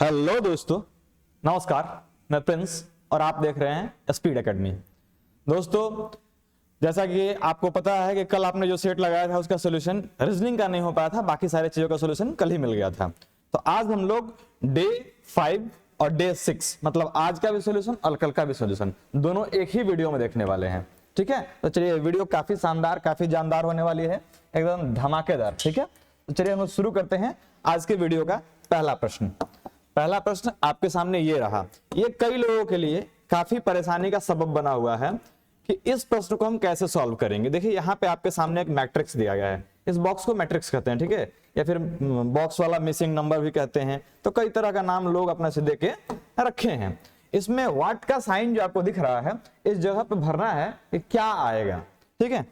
Hello दोस्तों, नमस्कार। मैं प्रिंस और आप देख रहे हैं स्पीड एकेडमी। दोस्तों, जैसा कि आपको पता है कि कल आपने जो सेट लगाया था उसका सॉल्यूशन रीजनिंग का नहीं हो पाया था, बाकी सारे चीजों का सॉल्यूशन कल ही मिल गया था। तो आज हम लोग डे 5 और डे 6 मतलब आज का भी सॉल्यूशन और कल का भी सॉल्यूशन दोनों एक ही वीडियो में देखने वाले हैं। ठीक है, तो चलिए वीडियो काफी शानदार काफी जानदार होने वाली है, एकदम धमाकेदार। ठीक है, तो चलिए हम शुरू करते हैं आज के वीडियो का पहला प्रश्न। पहला प्रश्न आपके सामने ये रहा। ये कई लोगों के लिए काफी परेशानी का सबब बना हुआ है कि इस प्रश्न को हम कैसे सॉल्व करेंगे। देखिए यहाँ पे आपके सामने एक मैट्रिक्स दिया गया है, इस बॉक्स को मैट्रिक्स कहते हैं। ठीक है, या फिर बॉक्स वाला मिसिंग नंबर भी कहते हैं। तो कई तरह का नाम लोग अपने से दे के रखे हैं। इसमें वाट का साइन जो आपको दिख रहा है, इस जगह पे भरना है कि क्या आएगा। ठीक है,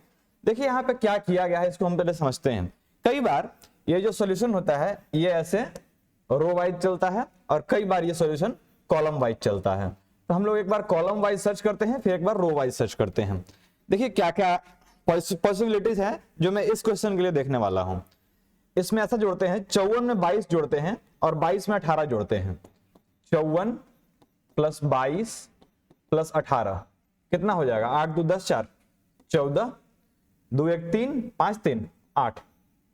देखिए यहाँ पे क्या किया गया है, इसको हम पहले समझते हैं। कई बार ये जो सोल्यूशन होता है ये ऐसे रो वाइज चलता है और कई बार ये सॉल्यूशन कॉलम वाइज चलता है। तो हम लोग एक बार कॉलम वाइज सर्च करते हैं, फिर एक बार रो वाइज सर्च करते हैं। देखिए क्या क्या पॉसिबिलिटीज है जो मैं इस क्वेश्चन के लिए देखने वाला हूं। इसमें ऐसा जोड़ते हैं, 54 में 22 जोड़ते हैं और 22 में 18 जोड़ते हैं। 54 प्लस 22 प्लस 18 कितना हो जाएगा? 8 2 10 4 14 2 1 3 5 3 8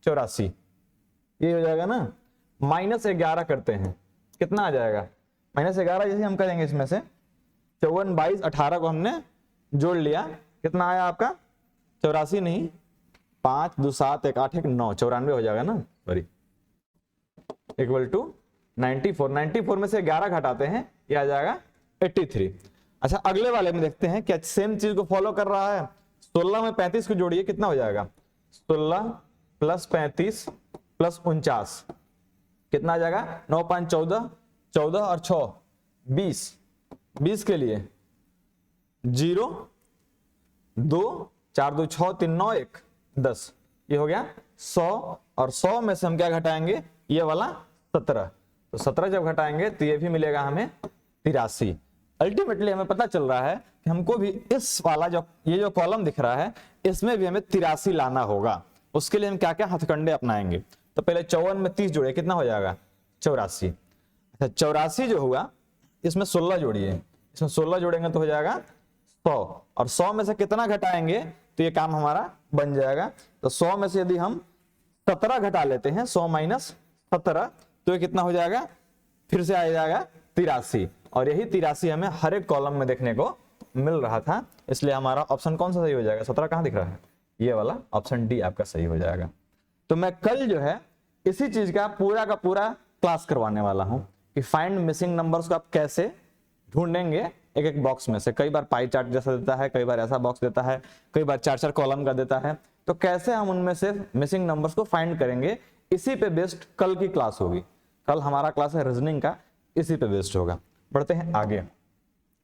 84 ये हो जाएगा ना। -11 करते हैं, कितना आ जाएगा? -11 जैसे हम करेंगे इसमें से 54 22 18 को हमने जोड़ लिया, कितना आया आपका? 84 नहीं, 5 2 7 1 8 1 9 94 हो जाएगा ना। Sorry, equal to 94। 94 में से 11 घटाते हैं, ये आ जाएगा 83। अच्छा, अगले वाले में देखते हैं क्या सेम चीज को फॉलो कर रहा है। 16 में 35 को जोड़िए, कितना हो जाएगा? 16 प्लस 35 प्लस 49 कितना आ जाएगा? 9 5 14 14 और 6 20 20 के लिए 0 2 4 2 6 3 9 1 10 ये हो गया 100। और 100 में से हम क्या घटाएंगे? ये वाला 17। तो 17 जब घटाएंगे तो ये भी मिलेगा हमें 83। अल्टीमेटली हमें पता चल रहा है कि हमको भी इस वाला जो ये जो कॉलम दिख रहा है इसमें भी हमें 83 लाना होगा। उसके लिए हम क्या क्या हथकंडे अपनाएंगे। तो पहले 54 में 30 जोड़े, कितना हो जाएगा? 84। अच्छा, 84 जो हुआ इसमें 16 जोड़िए, इसमें 16 जोड़ेंगे तो हो जाएगा 100। और 100 में से कितना घटाएंगे तो ये काम हमारा बन जाएगा। तो 100 में से यदि हम 17 घटा लेते हैं, 100 माइनस 17 तो ये कितना हो जाएगा? फिर से आ जाएगा 83। और यही 83 हमें हर एक कॉलम में देखने को मिल रहा था, इसलिए हमारा ऑप्शन कौन सा सही हो जाएगा? 17 कहां दिख रहा है? ये वाला ऑप्शन डी आपका सही हो जाएगा। तो मैं कल जो है इसी चीज का पूरा क्लास करवाने वाला हूं कि फाइंड मिसिंग नंबर्स को आप कैसे ढूंढेंगे एक एक बॉक्स में से। कई बार पाई चार्ट जैसा देता है, कई बार ऐसा बॉक्स देता है, कई बार 4 कॉलम का देता है। तो कैसे हम उनमें से मिसिंग नंबर्स को फाइंड करेंगे, इसी पे बेस्ड कल की क्लास होगी। कल हमारा क्लास है रीजनिंग का, इसी पे बेस्ड होगा। बढ़ते हैं आगे।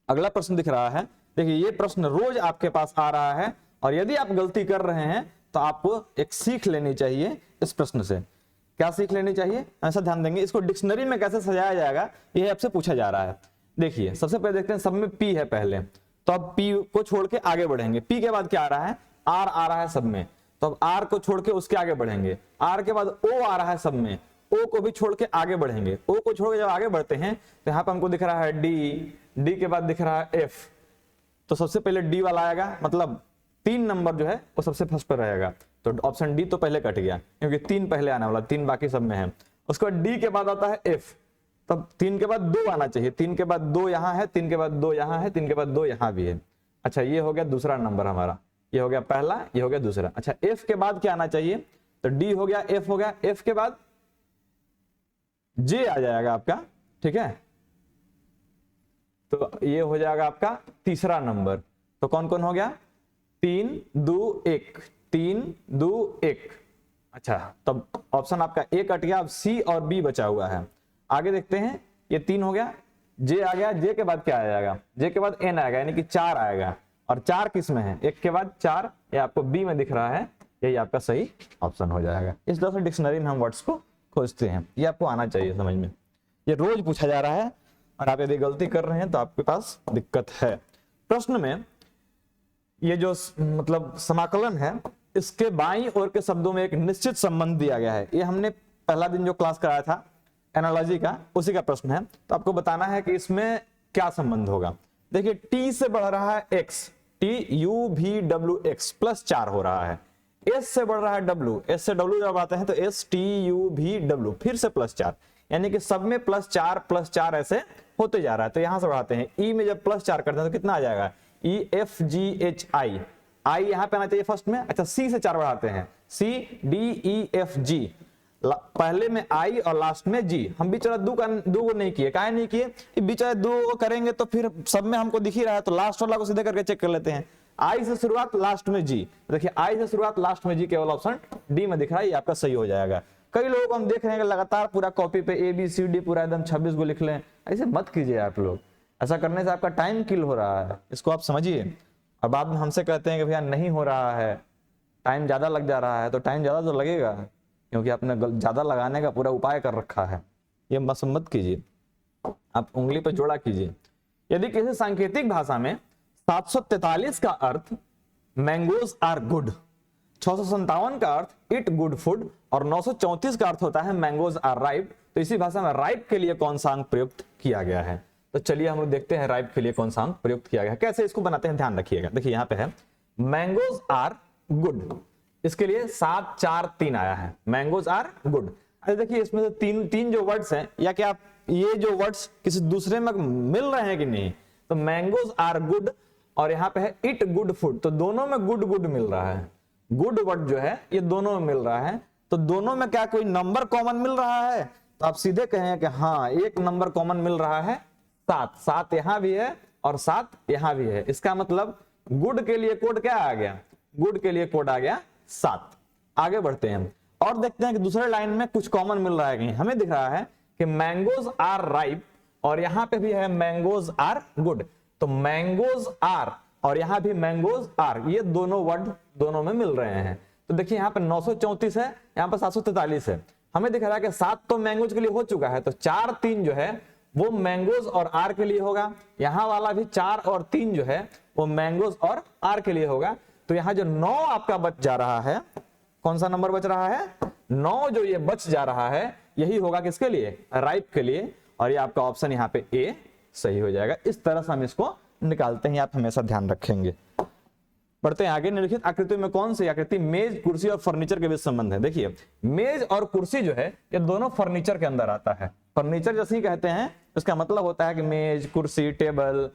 अगला प्रश्न दिख रहा है, देखिए ये प्रश्न रोज आपके पास आ रहा है और यदि आप गलती कर रहे हैं तो आपको एक सीख लेनी चाहिए इस प्रश्न से। क्या सीख लेनी चाहिए? ऐसा ध्यान देंगे, इसको डिक्शनरी में कैसे सजाया जाएगा ये आपसे पूछा जा रहा है। देखिए सबसे पहले देखते हैं, सब में पी है पहले, तो अब पी को छोड़ के आगे बढ़ेंगे। पी के बाद क्या आ रहा है? आर आ रहा है सब में, तो अब आर को छोड़ के उसके आगे बढ़ेंगे। आर के बाद ओ आ रहा है सब में, ओ को भी छोड़ के आगे बढ़ेंगे। ओ को छोड़ के जब आगे बढ़ते हैं तो यहाँ पे हमको दिख रहा है डी, डी के बाद दिख रहा है एफ। तो सबसे पहले डी वाला आएगा, मतलब 3 नंबर जो है वो सबसे फर्स्ट पर रहेगा। तो ऑप्शन डी तो पहले कट गया क्योंकि 3 पहले आने वाला, 3 बाकी सब में है। उसके बाद डी के बाद आता है एफ, तब 3 के बाद 2 आना चाहिए। 3 के बाद 2 यहाँ है, 3 के बाद 2 यहाँ है, 3 के बाद 2 यहाँ भी है। अच्छा, ये हो गया दूसरा नंबर हमारा, ये हो गया पहला, ये हो गया दूसरा। अच्छा, एफ के बाद क्या आना चाहिए? तो डी हो गया, एफ हो गया, एफ के बाद जे आ जाएगा आपका। ठीक है, तो ये हो जाएगा आपका तीसरा नंबर। तो कौन कौन हो गया? 3 2 1 3 2 1। अच्छा, तब ऑप्शन आपका ए कट गया, अब सी और बी बचा हुआ है। आगे देखते हैं, ये 3 हो गया, जे आ गया, जे के बाद क्या आ जाएगा? जे के बाद एन आएगा, यानी कि 4 आएगा। और 4 किस में है? 1 के बाद 4, ये आपको बी में दिख रहा है, यही आपका सही ऑप्शन हो जाएगा। इस तरह से डिक्शनरी में हम वर्ड्स को खोजते हैं, ये आपको आना चाहिए समझ में। ये रोज पूछा जा रहा है और आप यदि गलती कर रहे हैं तो आपके पास दिक्कत है। प्रश्न में ये जो मतलब समाकलन है, इसके बाईं ओर के शब्दों में एक निश्चित संबंध दिया गया है। ये हमने पहला दिन जो क्लास कराया था एनालॉजी का, उसी का प्रश्न है। तो आपको बताना है कि इसमें क्या संबंध होगा। देखिए टी से बढ़ रहा है x, T U V W x plus 4 हो रहा है। एस से बढ़ रहा है डब्ल्यू, एस से डब्ल्यू जब आते हैं तो S T U V W फिर से प्लस 4, यानी कि सब में प्लस 4 ऐसे होते जा रहा है। तो यहां से बढ़ाते हैं, ई में जब प्लस 4 करते हैं तो कितना आ जाएगा, E F G H I, आई यहां पे आना चाहिए फर्स्ट में। अच्छा सी से 4 बढ़ाते हैं, C D E F G, पहले में आई और लास्ट में जी। हम बीच वाला दो को नहीं किए, काहे नहीं किए, बीच वाले दो को करेंगे तो फिर सब में हमको दिख ही रहा है, तो लास्ट वाला को सीधे करके चेक कर लेते हैं। आई से शुरुआत लास्ट में जी, देखिए आई से शुरुआत लास्ट में जी, केवल ऑप्शन डी में दिख रहा है, ये आपका सही हो जाएगा। कई लोगों को हम देख रहे हैं कि लगातार पूरा कॉपी पे ए बी सी डी पूरा एकदम 26 को लिख लें, ऐसे मत कीजिए आप लोग, ऐसा करने से आपका टाइम किल हो रहा है, इसको आप समझिए। और बाद में हमसे कहते हैं कि भैया नहीं हो रहा है, टाइम ज्यादा लग जा रहा है, तो टाइम ज्यादा तो लगेगा क्योंकि आपने ज्यादा लगाने का पूरा उपाय कर रखा है, ये मत कीजिए, आप उंगली पर जोड़ा कीजिए। यदि किसी सांकेतिक भाषा में 743 का अर्थ मैंगोज आर गुड, 657 का अर्थ इट गुड फूड और 934 का अर्थ होता है मैंगोज आर राइप, तो इसी भाषा में राइप के लिए कौन सा अंक प्रयुक्त किया गया है। तो चलिए हम लोग देखते हैं राइप के लिए कौन सा अंक प्रयुक्त किया गया है, कैसे इसको बनाते हैं, ध्यान रखिएगा। देखिए यहाँ पे है मैंगोज आर गुड, इसके लिए 7 4 3 आया है, मैंगोज आर गुड। अरे देखिए इसमें से तीन जो वर्ड्स हैं, या क्या ये जो वर्ड्स किसी दूसरे में मिल रहे हैं कि नहीं, तो मैंगोज आर गुड और यहाँ पे है इट गुड फूड, तो दोनों में गुड गुड मिल रहा है, गुड वर्ड जो है ये दोनों में मिल रहा है, तो दोनों में क्या कोई नंबर कॉमन मिल रहा है, तो आप सीधे कहें कि हाँ एक नंबर कॉमन मिल रहा है, 7, 7 यहां भी है और 7 यहां भी है, इसका मतलब गुड के लिए कोड क्या आ गया, गुड के लिए कोड आ गया 7। आगे बढ़ते हैं और देखते हैं कि दूसरे लाइन में कुछ कॉमन मिल रहा है कहीं, हमें दिख रहा है कि मैंगोज आर राइप और यहां पे भी है मैंगोज आर गुड, तो मैंगोज आर और यहां भी मैंगोज आर, ये दोनों वर्ड दोनों में मिल रहे हैं। तो देखिए यहाँ पे 934 है, यहाँ पे 743 है, हमें दिख रहा है कि 7 तो मैंगोज के लिए हो चुका है, तो 4 3 जो है वो मैंगोज और आर के लिए होगा, यहां वाला भी 4 और 3 जो है वो मैंगोज और आर के लिए होगा। तो यहां जो 9 आपका बच जा रहा है, कौन सा नंबर बच रहा है, 9 जो ये बच जा रहा है यही होगा किसके लिए, राइप के लिए, और ये आपका ऑप्शन यहाँ पे ए सही हो जाएगा। इस तरह से हम इसको निकालते हैं, आप हमेशा ध्यान रखेंगे। बढ़ते हैं आगे। निम्नलिखित आकृति में कौन सी आकृति मेज कुर्सी और फर्नीचर के बीच संबंध है। देखिए मेज और कुर्सी जो है ये दोनों फर्नीचर के अंदर आता है, फर्नीचर जैसे ही कहते हैं इसका मतलब होता है कि मेज कुर्सी टेबल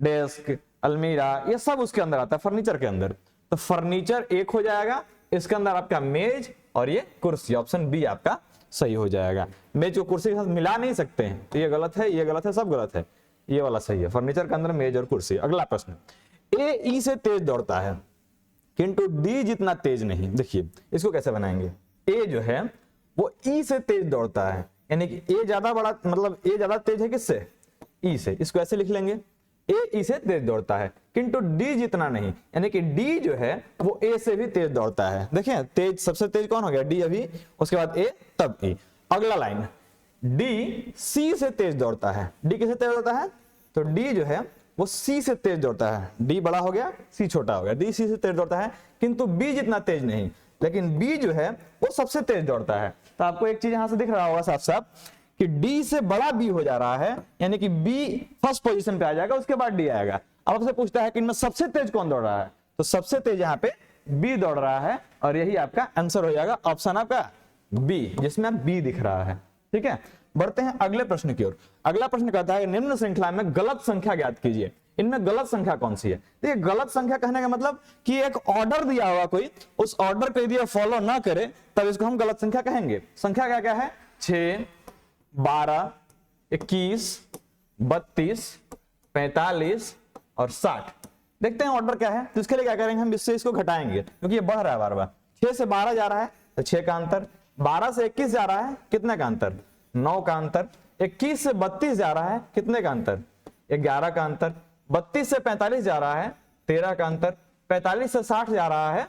डेस्क अलमीरा ये सब उसके अंदर आता है, फर्नीचर के अंदर। तो फर्नीचर एक हो जाएगा, इसके अंदर आपका मेज और ये कुर्सी, ऑप्शन बी आपका सही हो जाएगा। मेज को कुर्सी के साथ मिला नहीं सकते हैं, तो ये गलत है, ये गलत है, सब गलत है, ये वाला सही है, फर्नीचर के अंदर मेज और कुर्सी। अगला प्रश्न, ए ई से तेज दौड़ता है किंतु डी जितना तेज नहीं। देखिए इसको कैसे बनाएंगे, ए जो है वो ई से तेज दौड़ता है, यानी कि ए ज्यादा बड़ा, मतलब ए ज्यादा तेज है किससे, ई से, इसको ऐसे लिख लेंगे, ए ई से तेज दौड़ता है किंतु डी जितना नहीं, यानी कि डी जो है वो ए से भी तेज दौड़ता है। देखिए तेज सबसे तेज कौन हो गया, डी अभी, उसके बाद ए तब ई। अगला लाइन, डी सी से तेज दौड़ता है, डी किससे तेज दौड़ता है, तो डी जो है वो सी से तेज दौड़ता है, डी बड़ा हो गया सी छोटा हो गया, डी सी से तेज दौड़ता है किंतु बी जितना तेज नहीं, लेकिन बी जो है वो सबसे तेज दौड़ता है। तो आपको एक चीज यहां से दिख रहा होगा साफ साफ कि डी से बड़ा बी हो जा रहा है, यानी कि बी फर्स्ट पोजीशन पे आ जाएगा, उसके बाद डी आएगा। अब आपसे पूछता है कि इनमें सबसे तेज कौन दौड़ रहा है, तो सबसे तेज यहाँ पे बी दौड़ रहा है, और यही आपका आंसर हो जाएगा ऑप्शन आपका बी, जिसमें बी दिख रहा है। ठीक है, बढ़ते हैं अगले प्रश्न की ओर। अगला प्रश्न कहता है निम्न श्रृंखला में गलत संख्या ज्ञात कीजिए, इनमें गलत संख्या कौन सी है। देखिए गलत संख्या कहने का मतलब कि एक ऑर्डर दिया हुआ कोई, उस ऑर्डर को यदि फॉलो ना करे तब इसको हम गलत संख्या कहेंगे। संख्या क्या क्या है, 6 12 21 32 45 और 60। देखते हैं ऑर्डर क्या है, तो इसके लिए क्या करेंगे, हम इससे इसको घटाएंगे क्योंकि ये बढ़ रहा है बार बार। 6 से 12 जा रहा है तो 6 का अंतर, 12 से 21 जा रहा है कितने का अंतर, 9 का अंतर, 21 से 32 जा रहा है कितने का अंतर, 11 का अंतर, 32 से 45 जा रहा है 13 का अंतर, 45 से 60 जा रहा है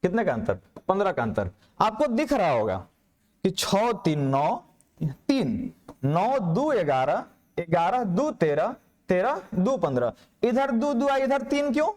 कितने का अंतर, 15 का अंतर। आपको दिख रहा होगा कि 6 3 9 3 9 2 11 11 2 13 13 2 15, इधर 2 2 आई, इधर 3 क्यों,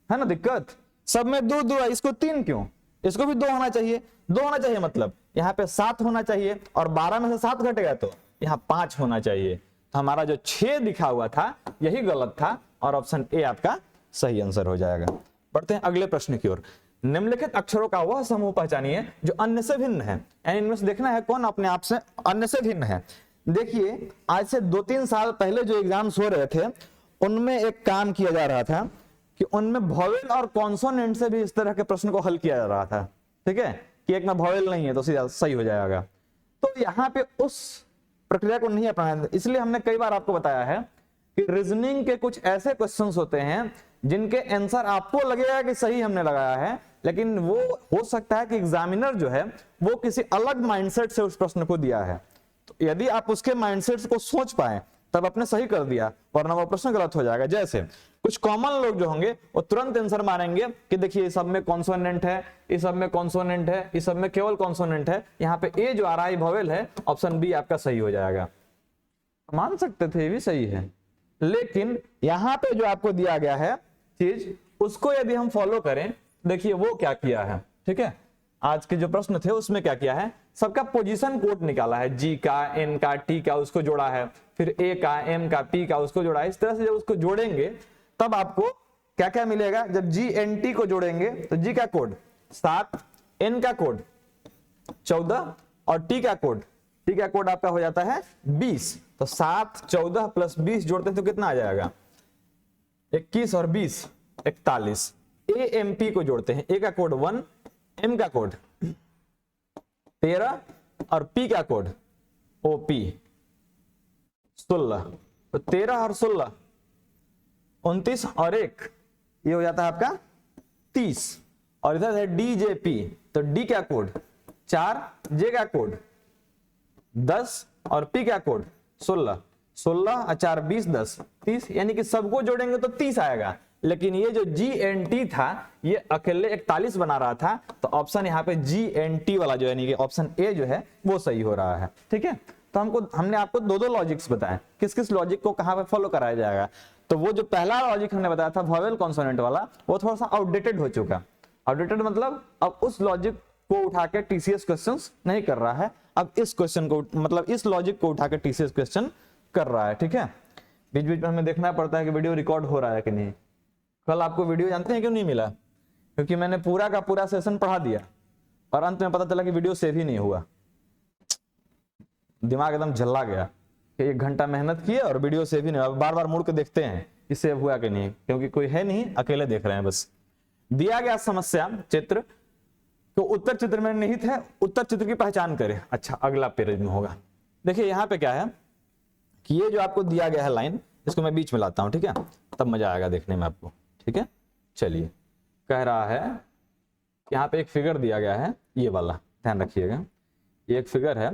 है ना दिक्कत, सब में 2 2 आई, इसको 3 क्यों, इसको भी 2 होना चाहिए। 2 होना चाहिए, मतलब यहाँ पे 7 होना चाहिए और 12 में से 7 घटेगा तो यहाँ 5 होना चाहिए। तो हमारा जो 6 लिखा हुआ था यही गलत था और ऑप्शन ए आपका सही आंसर हो जाएगा। बढ़ते हैं अगले प्रश्न की ओर। निम्नलिखित अक्षरों का वह समूह पहचानिए जो अन्य से भिन्न है, यानी इनमें से देखना है कौन अपने आप से अन्य से भिन्न है। देखिए आज से 2-3 साल पहले जो एग्जाम्स हो रहे थे उनमें एक काम किया जा रहा था कि उनमें वॉवेल और कॉन्सोनेंट से भी इस तरह के प्रश्न को हल किया जा रहा था, ठीक है, कि एक में वॉवेल नहीं है तो सीधा सही हो जाएगा। तो यहाँ पे उस प्रक्रिया को नहीं अपनाया, इसलिए हमने कई बार आपको बताया है कि रीजनिंग के कुछ ऐसे क्वेश्चंस होते हैं जिनके आंसर आपको लगेगा कि सही हमने लगाया है, लेकिन वो हो सकता है कि एग्जामिनर जो है वो किसी अलग माइंडसेट से उस प्रश्न को दिया है। तो यदि आप उसके माइंडसेट को सोच पाए तब आपने सही कर दिया, वरना वो प्रश्न गलत हो जाएगा। जैसे कुछ कॉमन लोग जो होंगे वो तुरंत आंसर मारेंगे कि देखिए इस सब में कॉन्सोनेंट है, इस सब में कॉन्सोनेंट है, इस सब में केवल कॉन्सोनेंट है, यहाँ पे ए जो आ रहा है वॉवेल है, ऑप्शन बी आपका सही हो जाएगा। मान सकते थे ये भी सही है, लेकिन यहाँ पे जो आपको दिया गया है चीज उसको यदि हम फॉलो करें, देखिए वो क्या किया है, ठीक है, आज के जो प्रश्न थे उसमें क्या किया है, सबका पोजीशन कोड निकाला है, जी का, एन का, टी का उसको जोड़ा है, फिर ए का, एम का, पी का उसको जोड़ा है। इस तरह से जब उसको जोड़ेंगे तब आपको क्या क्या मिलेगा, जब जी एन टी को जोड़ेंगे तो जी का कोड 7, एन का कोड 14 और टी का कोड आपका हो जाता है 20। तो 7, 14 प्लस 20 जोड़ते हैं तो कितना आ जाएगा, 21 और 20 41। ए एम पी को जोड़ते हैं, ए का कोड 1, एम का कोड 13 और पी का कोड ओपी 16। तो 13 और 16 29 और 1 ये हो जाता है आपका 30। और इधर है डीजेपी, तो डी का कोड 4, जे का कोड 10 और पी का कोड 16। 16 और 4 20 10 30, यानी कि सबको जोड़ेंगे तो 30 आएगा, लेकिन ये जो जी एन टी था ये अकेले 41 बना रहा था। तो ऑप्शन यहाँ पे जी एन टी वाला जो है, यानी कि ऑप्शन ए जो है वो सही हो रहा है, ठीक है। तो हमने आपको 2 लॉजिक्स बताए, किस किस लॉजिक को कहां पे फॉलो कराया जाएगा। तो वो जो पहला लॉजिक हमने बताया था वॉवेल कॉन्सोनेंट वाला, वो थोड़ा सा आउटडेटेड हो चुका। आउटडेटेड मतलब अब उस लॉजिक को उठा के टीसीएस क्वेश्चंस नहीं कर रहा है, अब इस क्वेश्चन को मतलब इस लॉजिक को उठा के टीसीएस क्वेश्चन कर रहा है, ठीक है। बीच बीच में हमें देखना पड़ता है कि वीडियो रिकॉर्ड हो रहा है कि नहीं। कल आपको वीडियो जानते हैं क्यों नहीं मिला, क्योंकि मैंने पूरा का पूरा सेशन पढ़ा दिया और अंत में पता चला कि वीडियो सेव ही नहीं हुआ। दिमाग एकदम झल्ला गया कि 1 घंटा मेहनत किए और वीडियो सेव ही नहीं हुआ। बार बार मुड़ के देखते हैं कि सेव हुआ कि नहीं, क्योंकि कोई है नहीं, अकेले देख रहे हैं बस। दिया गया समस्या चित्र तो उत्तर चित्र में निहित है, उत्तर चित्र की पहचान करें। अच्छा, अगला पेज में होगा। देखिए यहाँ पे क्या है कि ये जो आपको दिया गया है लाइन, इसको मैं बीच में लाता हूं, ठीक है, तब मजा आएगा देखने में आपको, ठीक है। चलिए, कह रहा है यहाँ पे एक फिगर दिया गया है, ये वाला ध्यान रखिएगा, ये एक फिगर है,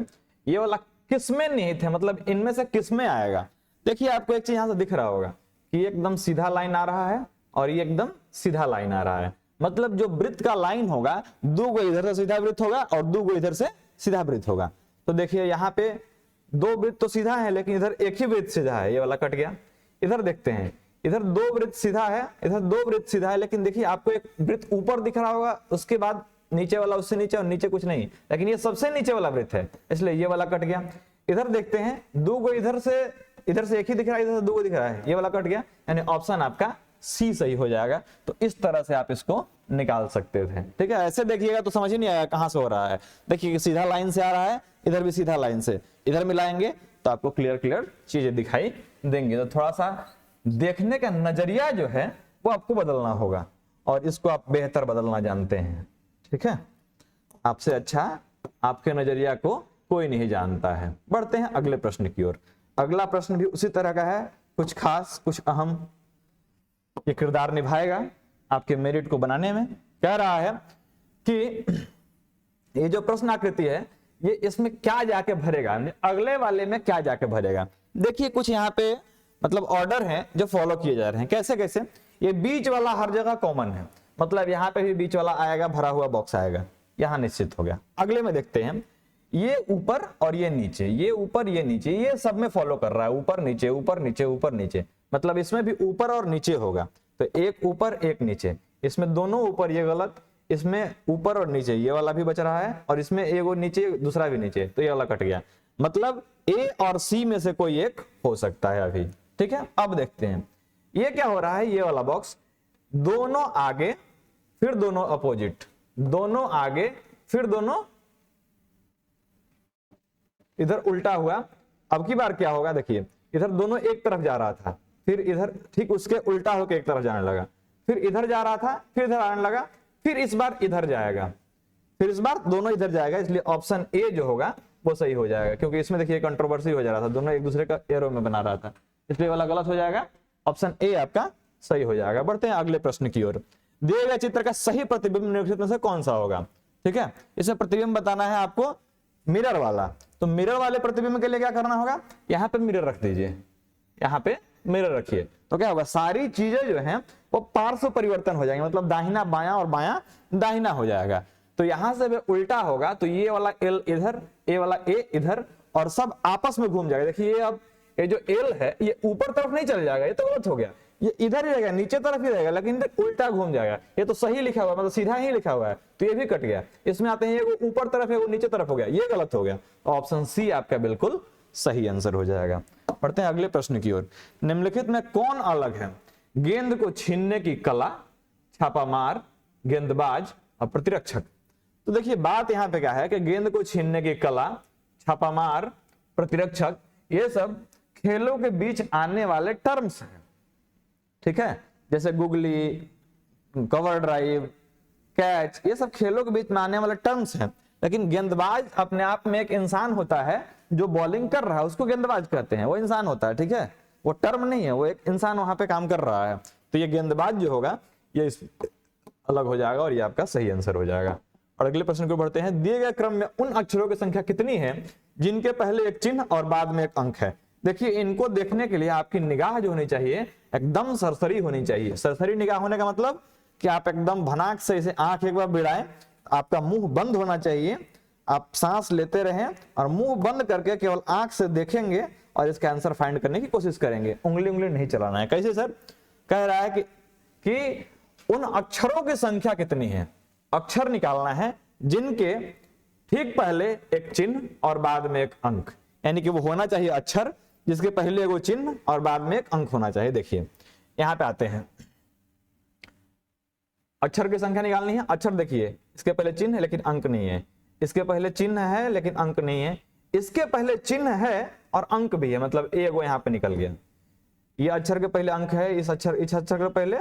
ये वाला किसमें निहित है, मतलब इनमें से किसमें आएगा। देखिए आपको एक चीज यहां से दिख रहा होगा कि एकदम सीधा लाइन आ रहा है और ये एकदम सीधा लाइन आ रहा है, मतलब जो वृत्त का लाइन होगा 2 गो इधर से सीधा वृत्त होगा और 2 गो इधर से सीधा वृत्त होगा। तो देखिए यहाँ पे 2 वृत्त तो सीधा है, लेकिन इधर एक ही वृत्त सीधा है, ये वाला कट गया। इधर देखते हैं, इधर 2 वृत्त सीधा है, इधर 2 वृत्त सीधा है, लेकिन देखिए आपको एक वृत्त ऊपर दिख रहा होगा, उसके बाद नीचे वाला, उससे नीचे और नीचे कुछ नहीं, लेकिन ये सबसे नीचे वाला वृत्त है, इसलिए ये वाला कट गया। इधर देखते हैं 2 गो इधर से एक ही दिख रहा है, इधर से 2 गो दिख रहा है, ये वाला कट गया, यानी ऑप्शन आपका सी सही हो जाएगा। तो इस तरह से आप इसको निकाल सकते थे, ठीक है। ऐसे देखिएगा तो समझ ही नहीं आएगा कहां से हो रहा है। देखिए सीधा लाइन से आ रहा है, इधर भी सीधा लाइन से, इधर मिलाएंगे तो आपको क्लियर चीजें दिखाई देंगी। तो थोड़ा सा देखने का नजरिया जो है वो आपको बदलना होगा, और इसको आप बेहतर बदलना जानते हैं, ठीक है। आपसे अच्छा आपके नजरिया को कोई नहीं जानता है। बढ़ते हैं अगले प्रश्न की ओर। अगला प्रश्न भी उसी तरह का है, कुछ खास, कुछ अहम ये किरदार निभाएगा आपके मेरिट को बनाने में। कह रहा है कि ये जो प्रश्न आकृति है ये इसमें क्या जाके भरेगा, अगले वाले में क्या जाके भरेगा। देखिए कुछ यहाँ पे मतलब ऑर्डर है जो फॉलो किए जा रहे हैं। कैसे कैसे, ये बीच वाला हर जगह कॉमन है, मतलब यहाँ पे भी बीच वाला आएगा, भरा हुआ बॉक्स आएगा, यहाँ निश्चित हो गया। अगले में देखते हैं, ये ऊपर और ये नीचे, ये ऊपर ये नीचे, ये सब में फॉलो कर रहा है, ऊपर नीचे ऊपर नीचे ऊपर नीचे, मतलब इसमें भी ऊपर और नीचे होगा। तो एक ऊपर एक नीचे, इसमें दोनों ऊपर ये गलत, इसमें ऊपर और नीचे ये वाला भी बच रहा है, और इसमें एक और नीचे दूसरा भी नीचे, तो ये वाला कट गया। मतलब ए और सी में से कोई एक हो सकता है अभी। ठीक है, अब देखते हैं ये क्या हो रहा है। ये वाला बॉक्स दोनों आगे फिर दोनों अपोजिट, दोनों आगे फिर दोनों इधर उल्टा हुआ। अब की बार क्या होगा, देखिए इधर दोनों एक तरफ जा रहा था, फिर इधर ठीक उसके उल्टा होकर एक तरफ जाने लगा, फिर इधर जा रहा था, फिर इधर आने लगा, फिर इस बार इधर जाएगा, फिर इस बार दोनों इधर जाएगा। इसलिए ऑप्शन ए जो होगा वो सही हो जाएगा, क्योंकि इसमें देखिए कंट्रोवर्सी हो जा रहा था, दोनों एक दूसरे का एरो में बना रहा था, इसलिए वाला गलत हो जाएगा। ऑप्शन ए आपका सही हो जाएगा। बढ़ते हैं अगले प्रश्न की ओर। दिए गए चित्र का सही प्रतिबिंब निम्नलिखित में से कौन सा होगा। ठीक है, इसे प्रतिबिंब बताना है आपको मिरर वाला। तो मिरर वाले प्रतिबिंब के लिए क्या करना होगा, यहाँ पे मिरर रख दीजिए, यहाँ पे मिरर रखिए, तो क्या होगा, सारी चीजें जो हैं वो पार्श्व परिवर्तन हो जाएंगे, मतलब दाहिना बायां और बायां दाहिना हो जाएगा। तो यहां से उल्टा होगा, तो ये वाला एल इधर, ये वाला ए इधर, और सब आपस में घूम जाएगा। देखिए अब ये जो एल है ये ऊपर तरफ नहीं चल जाएगा, ये तो गलत हो गया, ये इधर ही रहेगा, नीचे तरफ ही रहेगा, लेकिन उल्टा घूम जाएगा। ये तो सही लिखा हुआ है, मतलब सीधा ही लिखा हुआ है, तो ये भी कट गया। इसमें आते हैं ये ऊपर तरफ है, वो नीचे तरफ हो गया, ये गलत हो गया। ऑप्शन सी आपका बिल्कुल सही आंसर हो जाएगा। पढ़ते हैं अगले प्रश्न की ओर। निम्नलिखित में कौन अलग है, गेंद को छीनने की कला, छापामार, गेंदबाज और प्रतिरक्षक। तो देखिए बात यहां पे क्या है कि गेंद को छीनने की कला, छापामार, प्रतिरक्षक, ये सब खेलों के बीच आने वाले टर्म्स हैं। ठीक है, जैसे गुगली, कवर ड्राइव, कैच, ये सब खेलों के बीच में आने वाले टर्म्स हैं। लेकिन गेंदबाज अपने आप में एक इंसान होता है, जो बॉलिंग कर रहा है उसको गेंदबाज कहते हैं, वो इंसान होता है। ठीक है, वो टर्म नहीं है, वो एक इंसान वहां पे काम कर रहा है। तो ये गेंदबाज जो होगा ये अलग हो जाएगा, और ये आपका सही आंसर हो जाएगा। और अगले प्रश्न को बढ़ते हैं। दिए गए क्रम में उन अक्षरों की संख्या कितनी है जिनके पहले एक चिन्ह और बाद में एक अंक है। देखिए इनको देखने के लिए आपकी निगाह जो होनी चाहिए एकदम सरसरी होनी चाहिए। सरसरी निगाह होने का मतलब कि आप एकदम भनाक से इसे आंख एक बार बिड़ाएं, आपका मुंह बंद होना चाहिए, आप सांस लेते रहें और मुंह बंद करके केवल आंख से देखेंगे और इसका आंसर फाइंड करने की कोशिश करेंगे। उंगली नहीं चलाना है। कैसे सर? कह रहा है कि उन अक्षरों की संख्या कितनी है, अक्षर निकालना है जिनके ठीक पहले एक चिन्ह और बाद में एक अंक, यानी कि वो होना चाहिए अक्षर जिसके पहले वो चिन्ह और बाद में एक अंक होना चाहिए। देखिए यहां पे आते हैं, अक्षर की संख्या निकालनी है। अक्षर देखिए इसके पहले चिन्ह है लेकिन अंक नहीं है, इसके पहले चिन्ह है लेकिन अंक नहीं है, इसके पहले चिन्ह है और अंक भी है, मतलब ए वो यहां पे निकल गया। ये अक्षर के पहले अंक है, इस अक्षर के पहले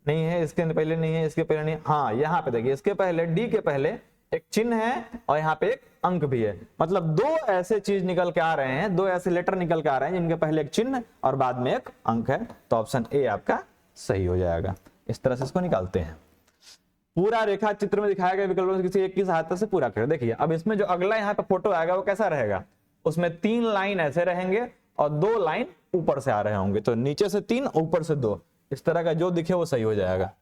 नहीं है, इसके पहले नहीं है, इसके पहले नहीं। हाँ यहाँ पे देखिए इसके पहले डी के पहले एक चिन्ह है और यहाँ पे एक अंक भी है, मतलब दो ऐसे चीज निकल के आ रहे हैं, दो ऐसे लेटर निकल के आ रहे हैं जिनके पहले एक चिन्ह और बाद में एक अंक है। तो ऑप्शन ए आपका सही हो जाएगा। इस तरह से इसको निकालते हैं। पूरा रेखा चित्र में दिखाया गया विकल्पों से किसी एक की सहायता से पूरा करें। देखिए अब इसमें जो अगला यहाँ पे फोटो आएगा वो कैसा रहेगा, उसमें 3 लाइन ऐसे रहेंगे और 2 लाइन ऊपर से आ रहे होंगे। तो नीचे से 3 ऊपर से 2, इस तरह का जो दिखे वो सही हो जाएगा।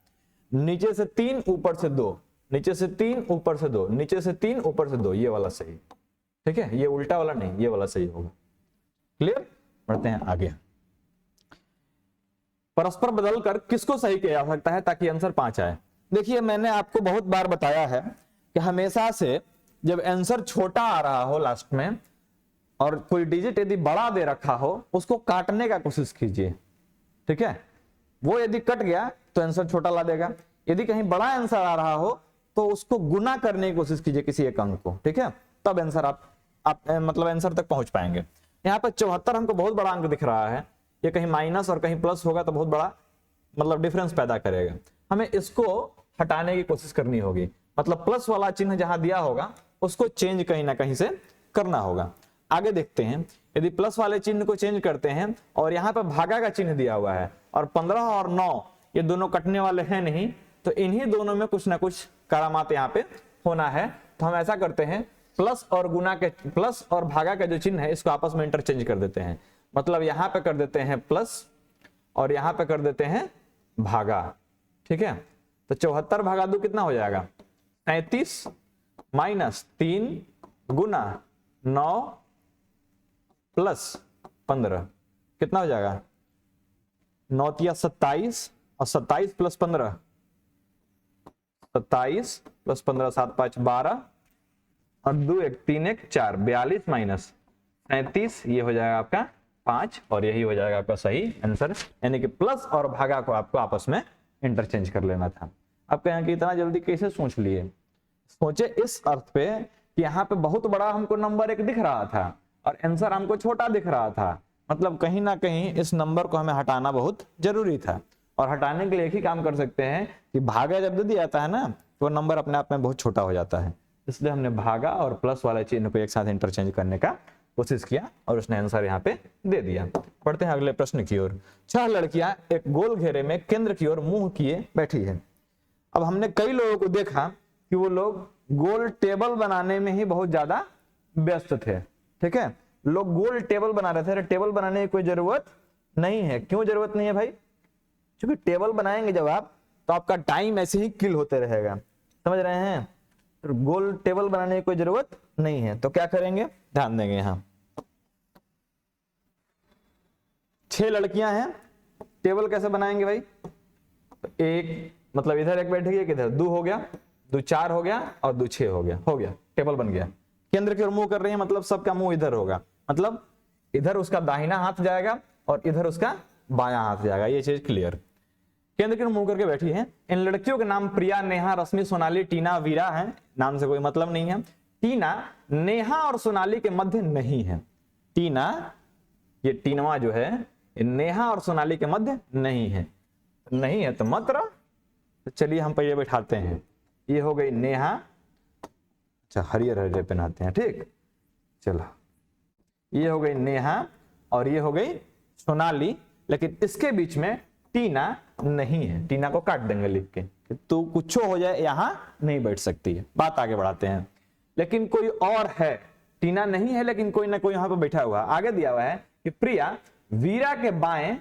नीचे से 3 ऊपर से 2, नीचे से 3 ऊपर से 2, नीचे से 3 ऊपर से 2, ये वाला सही। ठीक है, ये उल्टा वाला नहीं, ये वाला सही होगा। क्लियर? बढ़ते हैं आगे। परस्पर बदलकर किसको सही किया जा सकता है ताकि आंसर 5 आए। देखिए मैंने आपको बहुत बार बताया है कि हमेशा से जब आंसर छोटा आ रहा हो लास्ट में और कोई डिजिट यदि बड़ा दे रखा हो उसको काटने का कोशिश कीजिए। ठीक है, वो यदि कट गया तो आंसर छोटा ला देगा। यदि कहीं बड़ा आंसर आ रहा हो तो उसको गुना करने की कोशिश कीजिए किसी एक अंक को। ठीक है, तब आंसर आप मतलब आंसर तक पहुंच पाएंगे। यहाँ पे 74 हमको बहुत बड़ा अंक दिख रहा है, ये कहीं माइनस और कहीं प्लस होगा तो बहुत बड़ा मतलब डिफरेंस पैदा करेगा। हमें इसको हटाने की कोशिश करनी होगी, मतलब प्लस वाला चिन्ह जहां दिया होगा उसको चेंज कहीं ना कहीं से करना होगा। आगे देखते हैं, यदि प्लस वाले चिन्ह को चेंज करते हैं और यहाँ पे भागा का चिन्ह दिया हुआ है और 15 और 9 ये दोनों कटने वाले हैं नहीं, तो इन्हीं दोनों में कुछ ना कुछ करामात यहाँ पे होना है। तो हम ऐसा करते हैं, प्लस और गुना के प्लस और भागा का जो चिन्ह है इसको आपस में इंटरचेंज कर देते हैं। मतलब यहाँ पे कर देते हैं प्लस और यहाँ पे कर देते हैं भागा। ठीक है, तो 74 भागा 2 कितना हो जाएगा, 33 माइनस 3 गुना 9 प्लस 15 कितना हो जाएगा, 9 तिया 27 और 27 प्लस 15 27 प्लस 15 7 5 12 और 2 1 3 1 4 42 माइनस 37, ये हो जाएगा आपका 5 और यही हो जाएगा आपका सही आंसर। यानी कि प्लस और भागा को आपको आपस में इंटरचेंज कर लेना था। अब कहें कि इतना जल्दी कैसे सोच लिए? सोचे इस अर्थ पे कि यहाँ पे बहुत बड़ा हमको नंबर एक दिख रहा था और आंसर हमको छोटा दिख रहा था, मतलब कहीं ना कहीं इस नंबर को हमें हटाना बहुत जरूरी था। और हटाने के लिए एक ही काम कर सकते हैं कि भागा जब दे दिया जाता है ना तो नंबर अपने आप में बहुत छोटा हो जाता है, इसलिए हमने भागा और प्लस वाले चिन्ह को एक साथ इंटरचेंज करने का कोशिश किया और उसने आंसर यहाँ पे दे दिया। पढ़ते हैं अगले प्रश्न की ओर। 6 लड़कियां एक गोल घेरे में केंद्र की ओर मुंह किए बैठी है। अब हमने कई लोगों को देखा कि वो लोग गोल टेबल बनाने में ही बहुत ज्यादा व्यस्त थे। ठीक है, लोग गोल टेबल बना रहे थे। टेबल बनाने की कोई जरूरत नहीं है। क्यों जरूरत नहीं है भाई? क्योंकि टेबल बनाएंगे जब आप तो आपका टाइम ऐसे ही किल होते रहेगा, समझ रहे हैं? तो गोल टेबल बनाने की कोई जरूरत नहीं है। तो क्या करेंगे, ध्यान देंगे। यहां 6 लड़कियां हैं, टेबल कैसे बनाएंगे भाई? तो एक मतलब इधर एक बैठेगी, एक इधर, 2 हो गया, 2 4 हो गया और 2 6 हो गया, टेबल बन गया। केंद्र की ओर मुंह कर रही है, मतलब सबका मुंह इधर होगा, मतलब इधर उसका दाहिना हाथ जाएगा और इधर उसका बायां हाथ जाएगा। ये चीज क्लियर। केंद्र की ओर मुंह करके बैठी है। इन लड़कियों के नाम प्रिया, नेहा, रश्मि, सोनाली, टीना, वीरा है। नाम से कोई मतलब नहीं है। टीना नेहा और सोनाली के मध्य नहीं है। टीना, ये टीनवा जो है, नेहा और सोनाली के मध्य नहीं है। नहीं है तो मत रहो। तो चलिए हम पहले बैठाते हैं। ये हो गई नेहा, अच्छा हरियर हरियर पहनाते हैं, ठीक। चलो ये हो गई नेहा और ये हो गई सोनाली, लेकिन इसके बीच में टीना नहीं है। टीना को काट देंगे लिख के, तो कुछ हो जाए यहां नहीं बैठ सकती है। बात आगे बढ़ाते हैं। लेकिन कोई और है, टीना नहीं है लेकिन कोई ना कोई यहां पर बैठा हुआ। आगे दिया हुआ है कि प्रिया वीरा के बाएं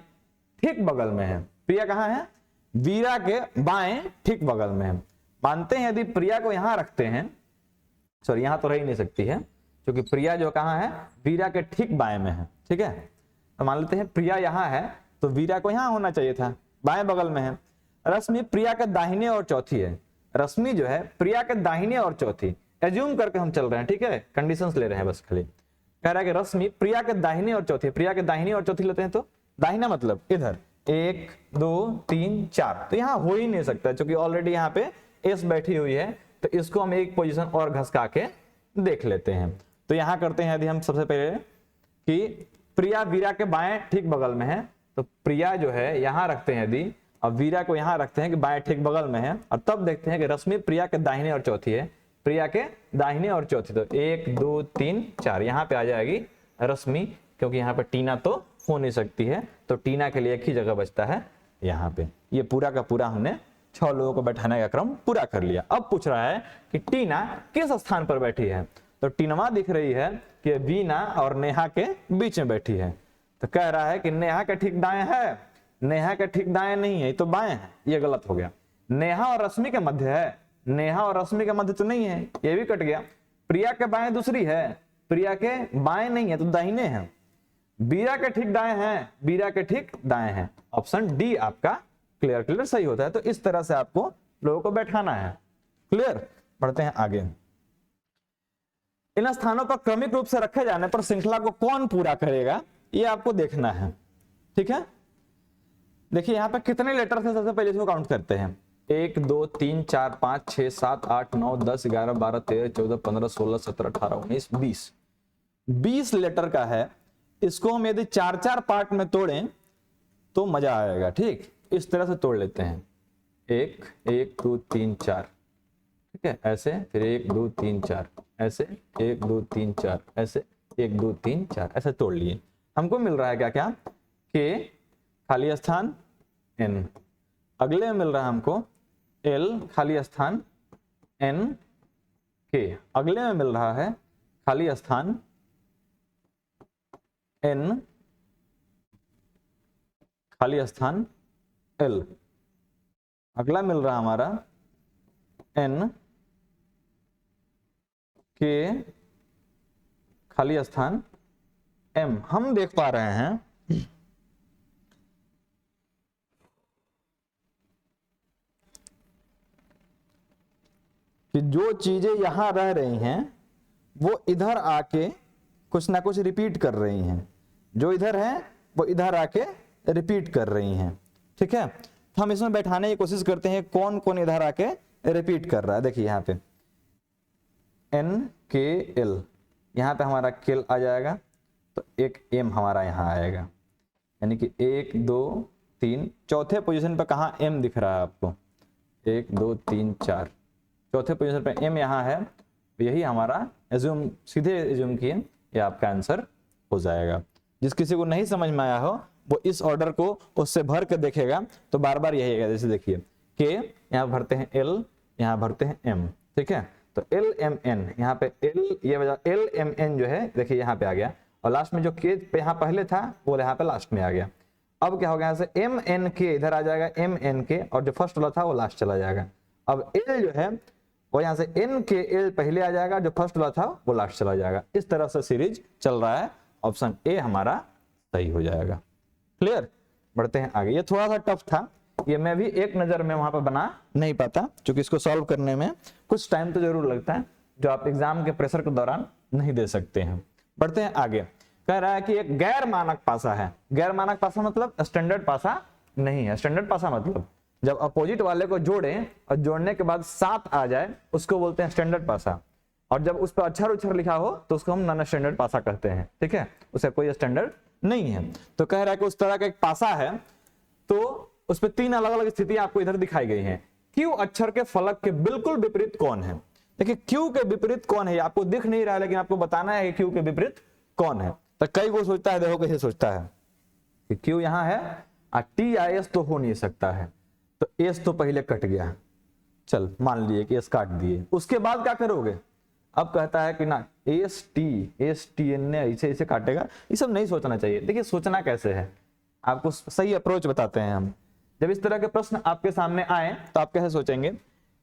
ठीक बगल में है। प्रिया कहां है? वीरा के बाएं ठीक बगल में है। मानते हैं यदि प्रिया को यहां रखते हैं, सॉरी यहां तो रह ही नहीं सकती है क्योंकि प्रिया जो कहां है, वीरा के ठीक बाएं में है। ठीक है, तो मान लेते हैं प्रिया यहां है तो वीरा को यहां होना चाहिए था, बाएं बगल में है। रश्मि प्रिया के दाहिने और चौथी है। रश्मि जो है प्रिया के दाहिने और चौथी, एज्यूम करके हम चल रहे हैं, ठीक है, कंडीशंस ले रहे हैं बस खाली। कह रहा है कि रश्मि प्रिया के दाहिने और चौथी, प्रिया के दाहिने और चौथी लेते हैं तो दाहिना मतलब इधर 1 2 3 4, तो यहां हो ही नहीं सकता क्योंकि ऑलरेडी यहाँ पे एस बैठी हुई है। तो इसको हम एक पोजीशन और घसका के देख लेते हैं। तो यहां करते हैं यदि हम सबसे पहले कि प्रिया वीरा के बाएं ठीक बगल में है, तो प्रिया जो है यहां रखते हैं यदि, और वीरा को यहां रखते हैं कि बाएं ठीक बगल में है, और तब देखते हैं कि रश्मि प्रिया के दाहिने और चौथी है। प्रिया के दाहिने और चौथी, तो 1 2 3 4 यहाँ पे आ जाएगी रश्मि, क्योंकि यहाँ पे टीना तो हो नहीं सकती है। तो टीना के लिए एक ही जगह बचता है यहाँ पे। ये पूरा का पूरा हमने 6 लोगों को बैठाने का क्रम पूरा कर लिया। अब पूछ रहा है कि टीना किस स्थान पर बैठी है। तो टीनवा दिख रही है कि वीना और नेहा के बीच में बैठी है। तो कह रहा है कि नेहा के ठीक दाएं है, नेहा के ठीक दाएं नहीं है, तो बाएं है, ये गलत हो गया। नेहा और रश्मि के मध्य है, नेहा और रश्मि के मध्य तो नहीं है, ये भी कट गया। प्रिया के बाएं दूसरी है, प्रिया के बाएं नहीं है तो दाहिने हैं। वीरा के ठीक दाएं हैं, वीरा के ठीक दाएं हैं। ऑप्शन डी आपका क्लियर क्लियर सही होता है। तो इस तरह से आपको लोगों को बैठाना है। क्लियर, बढ़ते हैं आगे। इन स्थानों पर क्रमिक रूप से रखे जाने पर श्रृंखला को कौन पूरा करेगा, ये आपको देखना है। ठीक है, देखिए यहां पर कितने लेटर थे, सबसे पहले इसको काउंट करते हैं। 1 2 3 4 5 6 7 8 9 10 11 12 13 14 15 16 17 18 19 20 20 लेटर का है। इसको हम यदि 4-4 पार्ट में तोड़ें तो मजा आएगा। ठीक, इस तरह से तोड़ लेते हैं। 1 1 2 3 4, ठीक है, ऐसे, फिर 1 2 3 4 ऐसे, 1 2 3 4 ऐसे, 1 2 3 4 ऐसे तोड़ लिए। हमको मिल रहा है क्या क्या, के खाली स्थान n, अगले में मिल रहा है हमको l खाली स्थान n k, अगले में मिल रहा है खाली स्थान n खाली स्थान l, अगला मिल रहा हमारा n के खाली स्थान m। हम देख पा रहे हैं कि जो चीजें यहां रह रही हैं वो इधर आके कुछ ना कुछ रिपीट कर रही हैं, जो इधर है वो इधर आके रिपीट कर रही हैं। ठीक है, तो हम इसमें बैठाने की कोशिश करते हैं कौन कौन इधर आके रिपीट कर रहा है। देखिए यहाँ पे NKL, यहाँ पे हमारा केल आ जाएगा, तो एक M हमारा यहाँ आएगा, यानी कि 1 2 3, चौथे पोजीशन पे कहाँ M दिख रहा है आपको, 1 2 3 4, चौथे पोजीशन पे M यहाँ है, यही हमारा एज्यूम, सीधे एज्यूम किए ये आपका आंसर हो जाएगा। जिस किसी को नहीं समझ में आया हो वो इस ऑर्डर को उससे भर के देखेगा तो बार बार यही है। जैसे देखिए K यहाँ भरते हैं L, यहाँ भरते हैं M, ठीक है, तो LMN यहाँ पे L, ये वजह LMN जो है देखिए यहाँ पे आ गया, और लास्ट में जो K पे यहाँ पहले था वो यहाँ पे लास्ट में आ गया। अब क्या हो गया, यहाँ से MNK इधर आ जाएगा, MNK, और जो फर्स्ट वाला था वो लास्ट चला जाएगा। अब L जो है वो यहाँ से NKL पहले आ जाएगा, जो फर्स्ट वाला था वो लास्ट चला जाएगा। इस तरह से सीरीज चल रहा है, ऑप्शन ए हमारा सही हो जाएगा। क्लियर, बढ़ते हैं आगे। ये थोड़ा सा टफ था, ये मैं भी एक नजर में वहां पर बना नहीं पाता, क्योंकि इसको सॉल्व करने में कुछ टाइम तो जरूर लगता है, जो आप एग्जाम के प्रेशर के दौरान नहीं दे सकते हैं। बढ़ते हैं आगे। कह रहा है कि एक गैर मानक पासा है। गैर मानक पासा मतलब स्टैंडर्ड पासा नहीं है। स्टैंडर्ड पासा मतलब जब अपोजिट वाले को जोड़ें और जोड़ने के बाद 7 आ जाए उसको बोलते हैं स्टैंडर्ड पासा, और जब उस पर अक्षर उच्छर लिखा हो तो उसको हम नॉन स्टैंडर्ड पासा कहते हैं। ठीक है, उसे कोई स्टैंडर्ड नहीं है। तो कह रहा है कि उस तरह का एक पासा है, तो उस पर 3 अलग अलग स्थिति आपको इधर दिखाई गई है। क्यू अक्षर के फलक के बिल्कुल विपरीत कौन है। देखिए क्यू के विपरीत कौन है, आपको दिख नहीं रहा है, लेकिन आपको बताना है कि क्यू के विपरीत कौन है। तो कई को सोचता है, देखो कैसे सोचता है कि क्यू यहां है, टी या एस तो हो नहीं सकता है, तो एस तो पहले कट गया, चल मान लिए कि एस काट दिए, उसके बाद क्या करोगे। अब कहता है कि ना एस टी एन ने ऐसे ऐसे काटेगा, ये सब नहीं सोचना चाहिए। देखिए सोचना कैसे है, आपको सही अप्रोच बताते हैं हम। जब इस तरह के प्रश्न आपके सामने आए तो आप कैसे सोचेंगे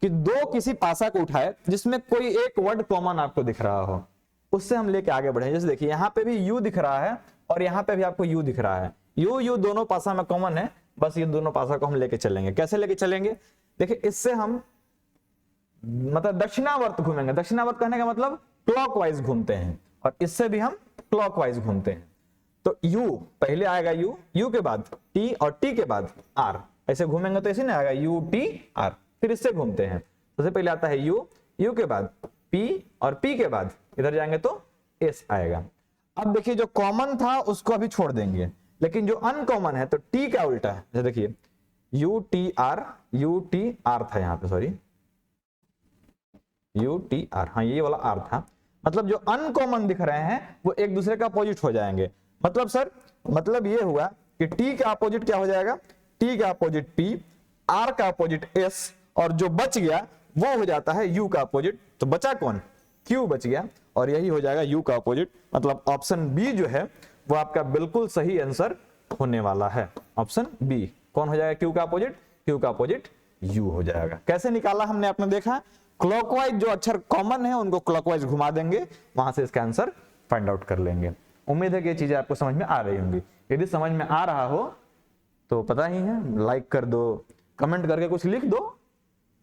कि दो किसी पासा को उठाए जिसमें कोई एक वर्ड कॉमन आपको दिख रहा हो, उससे हम लेके आगे बढ़े। जैसे देखिए यहाँ पे भी यू दिख रहा है और यहाँ पे भी आपको यू दिख रहा है, यू दोनों पासा में कॉमन है, बस ये दोनों पासा को हम लेके चलेंगे। कैसे लेके चलेंगे, देखिए इससे हम मतलब दक्षिणावर्त घूमेंगे। दक्षिणावर्त कहने का मतलब क्लॉकवाइज घूमते हैं, और इससे भी हम क्लॉकवाइज घूमते हैं। तो U पहले आएगा, U के बाद T और T के बाद R, ऐसे घूमेंगे तो ऐसे नहीं आएगा U T R, फिर इससे घूमते हैं। सबसे पहले आता है U के बाद P, और P के बाद इधर जाएंगे तो S आएगा। अब देखिए जो कॉमन था उसको अभी छोड़ देंगे, लेकिन जो अनकॉमन है तो T का उल्टा है। जैसे देखिए U T R था यहाँ पे, सॉरी UTR, हाँ ये वाला R था। मतलब जो अनकॉमन दिख रहे हैं वो एक दूसरे का अपोजिट हो जाएंगे। मतलब सर मतलब ये हुआ कि T का अपोजिट क्या हो जाएगा, T का अपोजिट P, R का अपोजिट S, और जो बच गया वो हो जाता है U का अपोजिट। तो बचा कौन, Q बच गया, और यही हो जाएगा U का अपोजिट। मतलब ऑप्शन बी जो है वो आपका बिल्कुल सही आंसर होने वाला है। ऑप्शन बी कौन हो जाएगा, Q का अपोजिट, Q का अपोजिट U हो जाएगा। कैसे निकाला हमने, आपने देखा, क्लॉकवाइज जो अक्षर कॉमन है उनको क्लॉकवाइज घुमा देंगे, वहां से इसका आंसर फाइंड आउट कर लेंगे। उम्मीद है कि ये चीजें आपको समझ में आ रही होंगी। यदि समझ में आ रहा हो तो पता ही है, लाइक कर दो, कमेंट करके कुछ लिख दो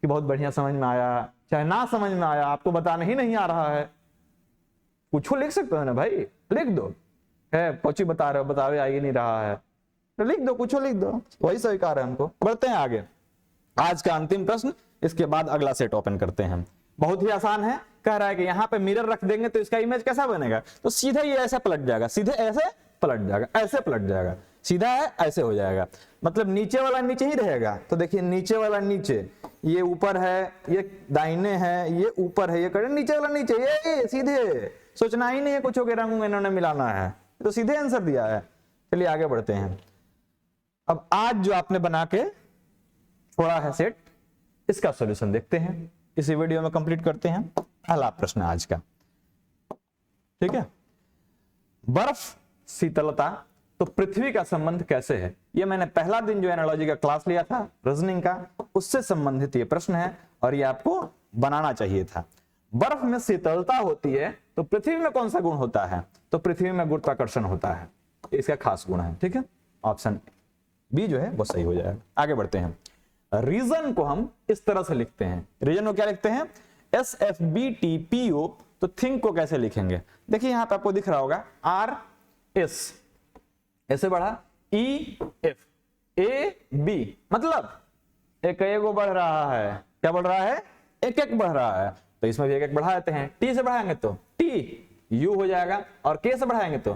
कि बहुत बढ़िया समझ में आया, चाहे ना समझ में आया, आपको बताने ही नहीं आ रहा है, कुछ लिख सकते हो ना भाई, लिख दो है, कोची बता रहे हो, बतावे आ ही नहीं रहा है तो लिख दो, कुछ लिख दो, वही स्वीकार है हमको। बढ़ते हैं आगे। आज का अंतिम प्रश्न, इसके बाद अगला सेट ओपन करते हैं। बहुत ही आसान है, कह रहा है कि यहाँ पे मिरर रख देंगे तो इसका इमेज कैसा बनेगा, तो सीधे ये ऐसे पलट जाएगा, सीधे ऐसे पलट जाएगा, ऐसे पलट जाएगा, सीधा है ऐसे हो जाएगा। मतलब नीचे वाला नीचे ही रहेगा। तो देखिए नीचे वाला नीचे, ये ऊपर है, ये दाहिने है, ये ऊपर है, ये करे नीचे वाला नीचे, ये सीधे, सोचना ही नहीं है कुछ के रंग इन्होंने मिलाना है, तो सीधे आंसर दिया है। चलिए आगे बढ़ते हैं। अब आज जो आपने बना के छोड़ा है सेट, इसका सॉल्यूशन देखते हैं, इसी वीडियो में कंप्लीट करते हैं। पहला प्रश्न आज का, ठीक है, बर्फ शीतलता तो पृथ्वी का संबंध कैसे है। ये मैंने पहला दिन जो एनालॉजी का क्लास लिया था रीजनिंग का, उससे संबंधित ये प्रश्न है और ये आपको बनाना चाहिए था। बर्फ में शीतलता होती है तो पृथ्वी में कौन सा गुण होता है, तो पृथ्वी में गुरुत्वाकर्षण होता है, इसका खास गुण है। ठीक है, ऑप्शन बी जो है वो सही हो जाएगा। आगे बढ़ते हैं। रीजन को हम इस तरह से लिखते हैं, रीजन को क्या लिखते हैं, SFBTPO, तो थिंक को कैसे लिखेंगे? देखिए यहां पे आपको दिख रहा होगा RS, ऐसे बढ़ा EF, AB, मतलब एक को बढ़ रहा है, क्या बढ़ रहा है? एक एक बढ़ रहा है, तो इसमें भी एक एक बढ़ा देते हैं। T से बढ़ाएंगे तो T U हो जाएगा, और K से बढ़ाएंगे तो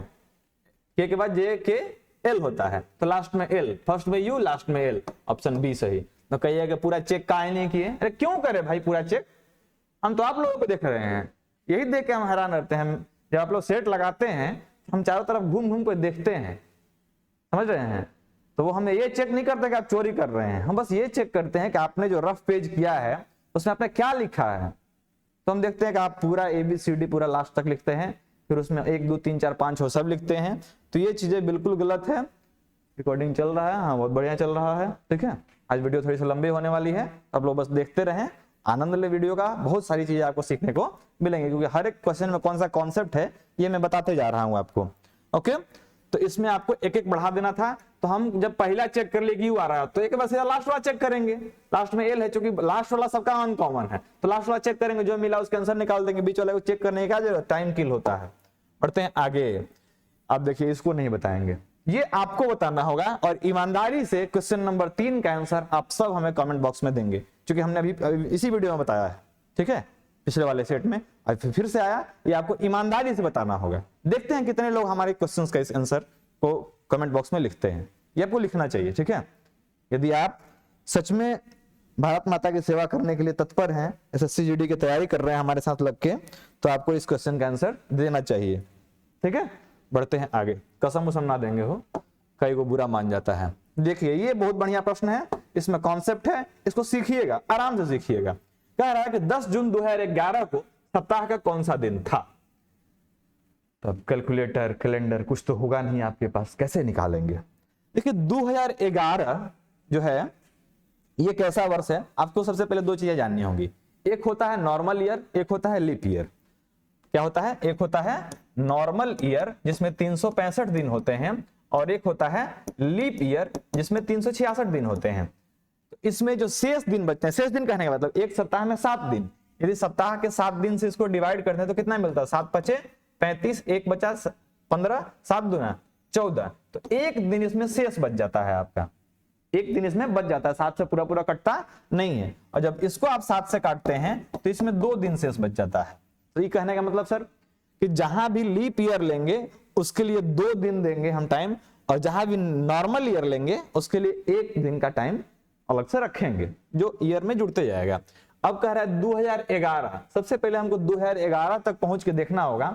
K के बाद JKL होता है, तो लास्ट में L, फर्स्ट में U, लास्ट में L, ऑप्शन बी सही। तो कहिए कि पूरा चेक काहे नहीं किए? अरे क्यों करे भाई पूरा चेक? हम तो आप लोगों को देख रहे हैं, यही देख के हम हैरान रहते हैं। जब आप लोग सेट लगाते हैं हम चारों तरफ घूम घूम कर देखते हैं, समझ रहे हैं? तो वो हमें ये चेक नहीं करते कि आप चोरी कर रहे हैं, हम बस ये चेक करते हैं कि आपने जो रफ पेज किया है उसमें आपने क्या लिखा है। तो हम देखते हैं कि आप पूरा ABCD पूरा लास्ट तक लिखते हैं, फिर उसमें 1 2 3 4 5 6 सब लिखते हैं, तो ये चीजें बिल्कुल गलत है। रिकॉर्डिंग चल रहा है? हाँ, बहुत बढ़िया चल रहा है। ठीक है, आज वीडियो थोड़ी सी लंबी होने वाली है, आप लोग बस देखते रहें, आनंद ले वीडियो का, बहुत सारी चीजें आपको सीखने को मिलेंगी, क्योंकि हर एक क्वेश्चन में कौन सा कॉन्सेप्ट है ये मैं बताते जा रहा हूं आपको। ओके, तो इसमें आपको एक एक बढ़ा देना था। तो हम जब पहला चेक कर लिए कि यू आ रहा है, तो एक बार सीधा लास्ट वाला चेक करेंगे, लास्ट में एल है, क्योंकि लास्ट वाला सबका अनकॉमन है, तो लास्ट वाला चेक करेंगे, जो मिला उसके आंसर निकाल देंगे। बीच वाले को चेक करने का जो टाइम किल होता है। बढ़ते हैं आगे, आप देखिए इसको नहीं बताएंगे, ये आपको बताना होगा, और ईमानदारी से क्वेश्चन नंबर 3 का आंसर आप सब हमें कमेंट बॉक्स में देंगे, क्योंकि हमने अभी इसी वीडियो में बताया है। ठीक है, पिछले वाले सेट में और फिर से आया, ये आपको ईमानदारी से बताना होगा। देखते हैं कितने लोग हमारे क्वेश्चंस का इस आंसर को कमेंट बॉक्स में लिखते हैं, ये आपको लिखना चाहिए। ठीक है, यदि आप सच में भारत माता की सेवा करने के लिए तत्पर हैं, SSC GD की तैयारी कर रहे हैं हमारे साथ लग के, तो आपको इस क्वेश्चन का आंसर देना चाहिए। ठीक है, बढ़ते हैं आगे, कसम उसम ना देंगे हो, कई को बुरा मान जाता है। देखिए ये बहुत बढ़िया प्रश्न है, इसमें कॉन्सेप्ट है, इसको सीखिएगा, आराम से सीखिएगा। कह रहा है कि 10 जून 2011 को सप्ताह का कौन सा दिन था? तब कैलकुलेटर कैलेंडर कुछ तो होगा नहीं आपके पास, कैसे निकालेंगे? देखिए 2011 जो है ये कैसा वर्ष है, आपको सबसे पहले 2 चीजें जाननी होंगी। एक होता है नॉर्मल ईयर, एक होता है लीप ईयर। क्या होता है? एक होता है नॉर्मल ईयर जिसमें 365 दिन होते हैं, और एक होता है लीप ईयर जिसमें 366 दिन होते हैं। तो इसमें जो शेष दिन बचते हैं, शेष दिन कहने का मतलब एक सप्ताह में 7 दिन, यदि सप्ताह के 7 दिन से इसको डिवाइड करते हैं तो कितना मिलता है? 7 पचे 35, 1 बचा 15, 7 दूना 14, तो एक दिन इसमें शेष बच जाता है आपका, एक दिन इसमें बच जाता है, 7 से पूरा पूरा कटता नहीं है। और जब इसको आप 7 से काटते हैं तो इसमें 2 दिन शेष बच जाता है। तो ये कहने का मतलब सर कि जहां भी लीप ईयर लेंगे उसके लिए 2 दिन देंगे हम टाइम, और जहां भी नॉर्मल ईयर लेंगे उसके लिए 1 दिन का टाइम अलग से रखेंगे, जो ईयर में जुड़ते जाएगा। अब कह रहा है 2011, सबसे पहले हमको 2011 तक पहुंच के देखना होगा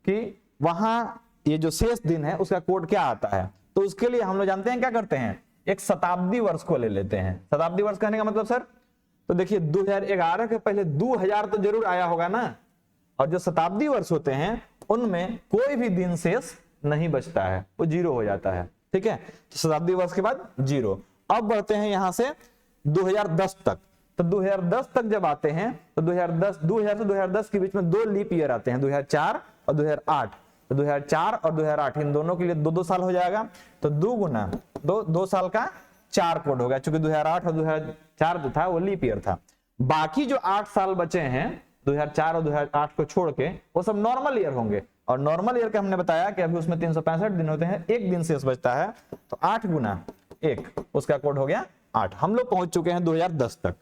कि वहां ये जो शेष दिन है उसका कोड क्या आता है। तो उसके लिए हम लोग जानते हैं क्या करते हैं, एक शताब्दी वर्ष को ले लेते हैं। शताब्दी वर्ष कहने का मतलब सर, तो देखिए 2011 के पहले 2000 तो जरूर आया होगा ना, और जो शताब्दी वर्ष होते हैं उनमें कोई भी दिन शेष नहीं बचता है, वो 0 हो जाता है। ठीक है, तो शताब्दी वर्ष के बाद 0। अब बढ़ते हैं यहां से 2010 तक। तो 2010 तक जब आते हैं तो 2000 से 2010 के बीच में 2 लीप ईयर आते हैं, 2004 और 2008। तो 2004 और 2008 इन दोनों के लिए 2-2 साल हो जाएगा, तो 2 गुना 2 साल का 4 कोड होगा, क्योंकि 2008 और 2004 जो था वो लीप ईयर था। बाकी जो 8 साल बचे हैं 2004 और 2008 को छोड़ के, वो सब नॉर्मल ईयर होंगे। और नॉर्मल ईयर का हमने बताया कि अभी उसमें 365 दिन होते हैं, 1 दिन शेष बचता है, तो 8 गुना 1 उसका कोड हो गया 8। हम लोग पहुंच चुके हैं 2010 तक।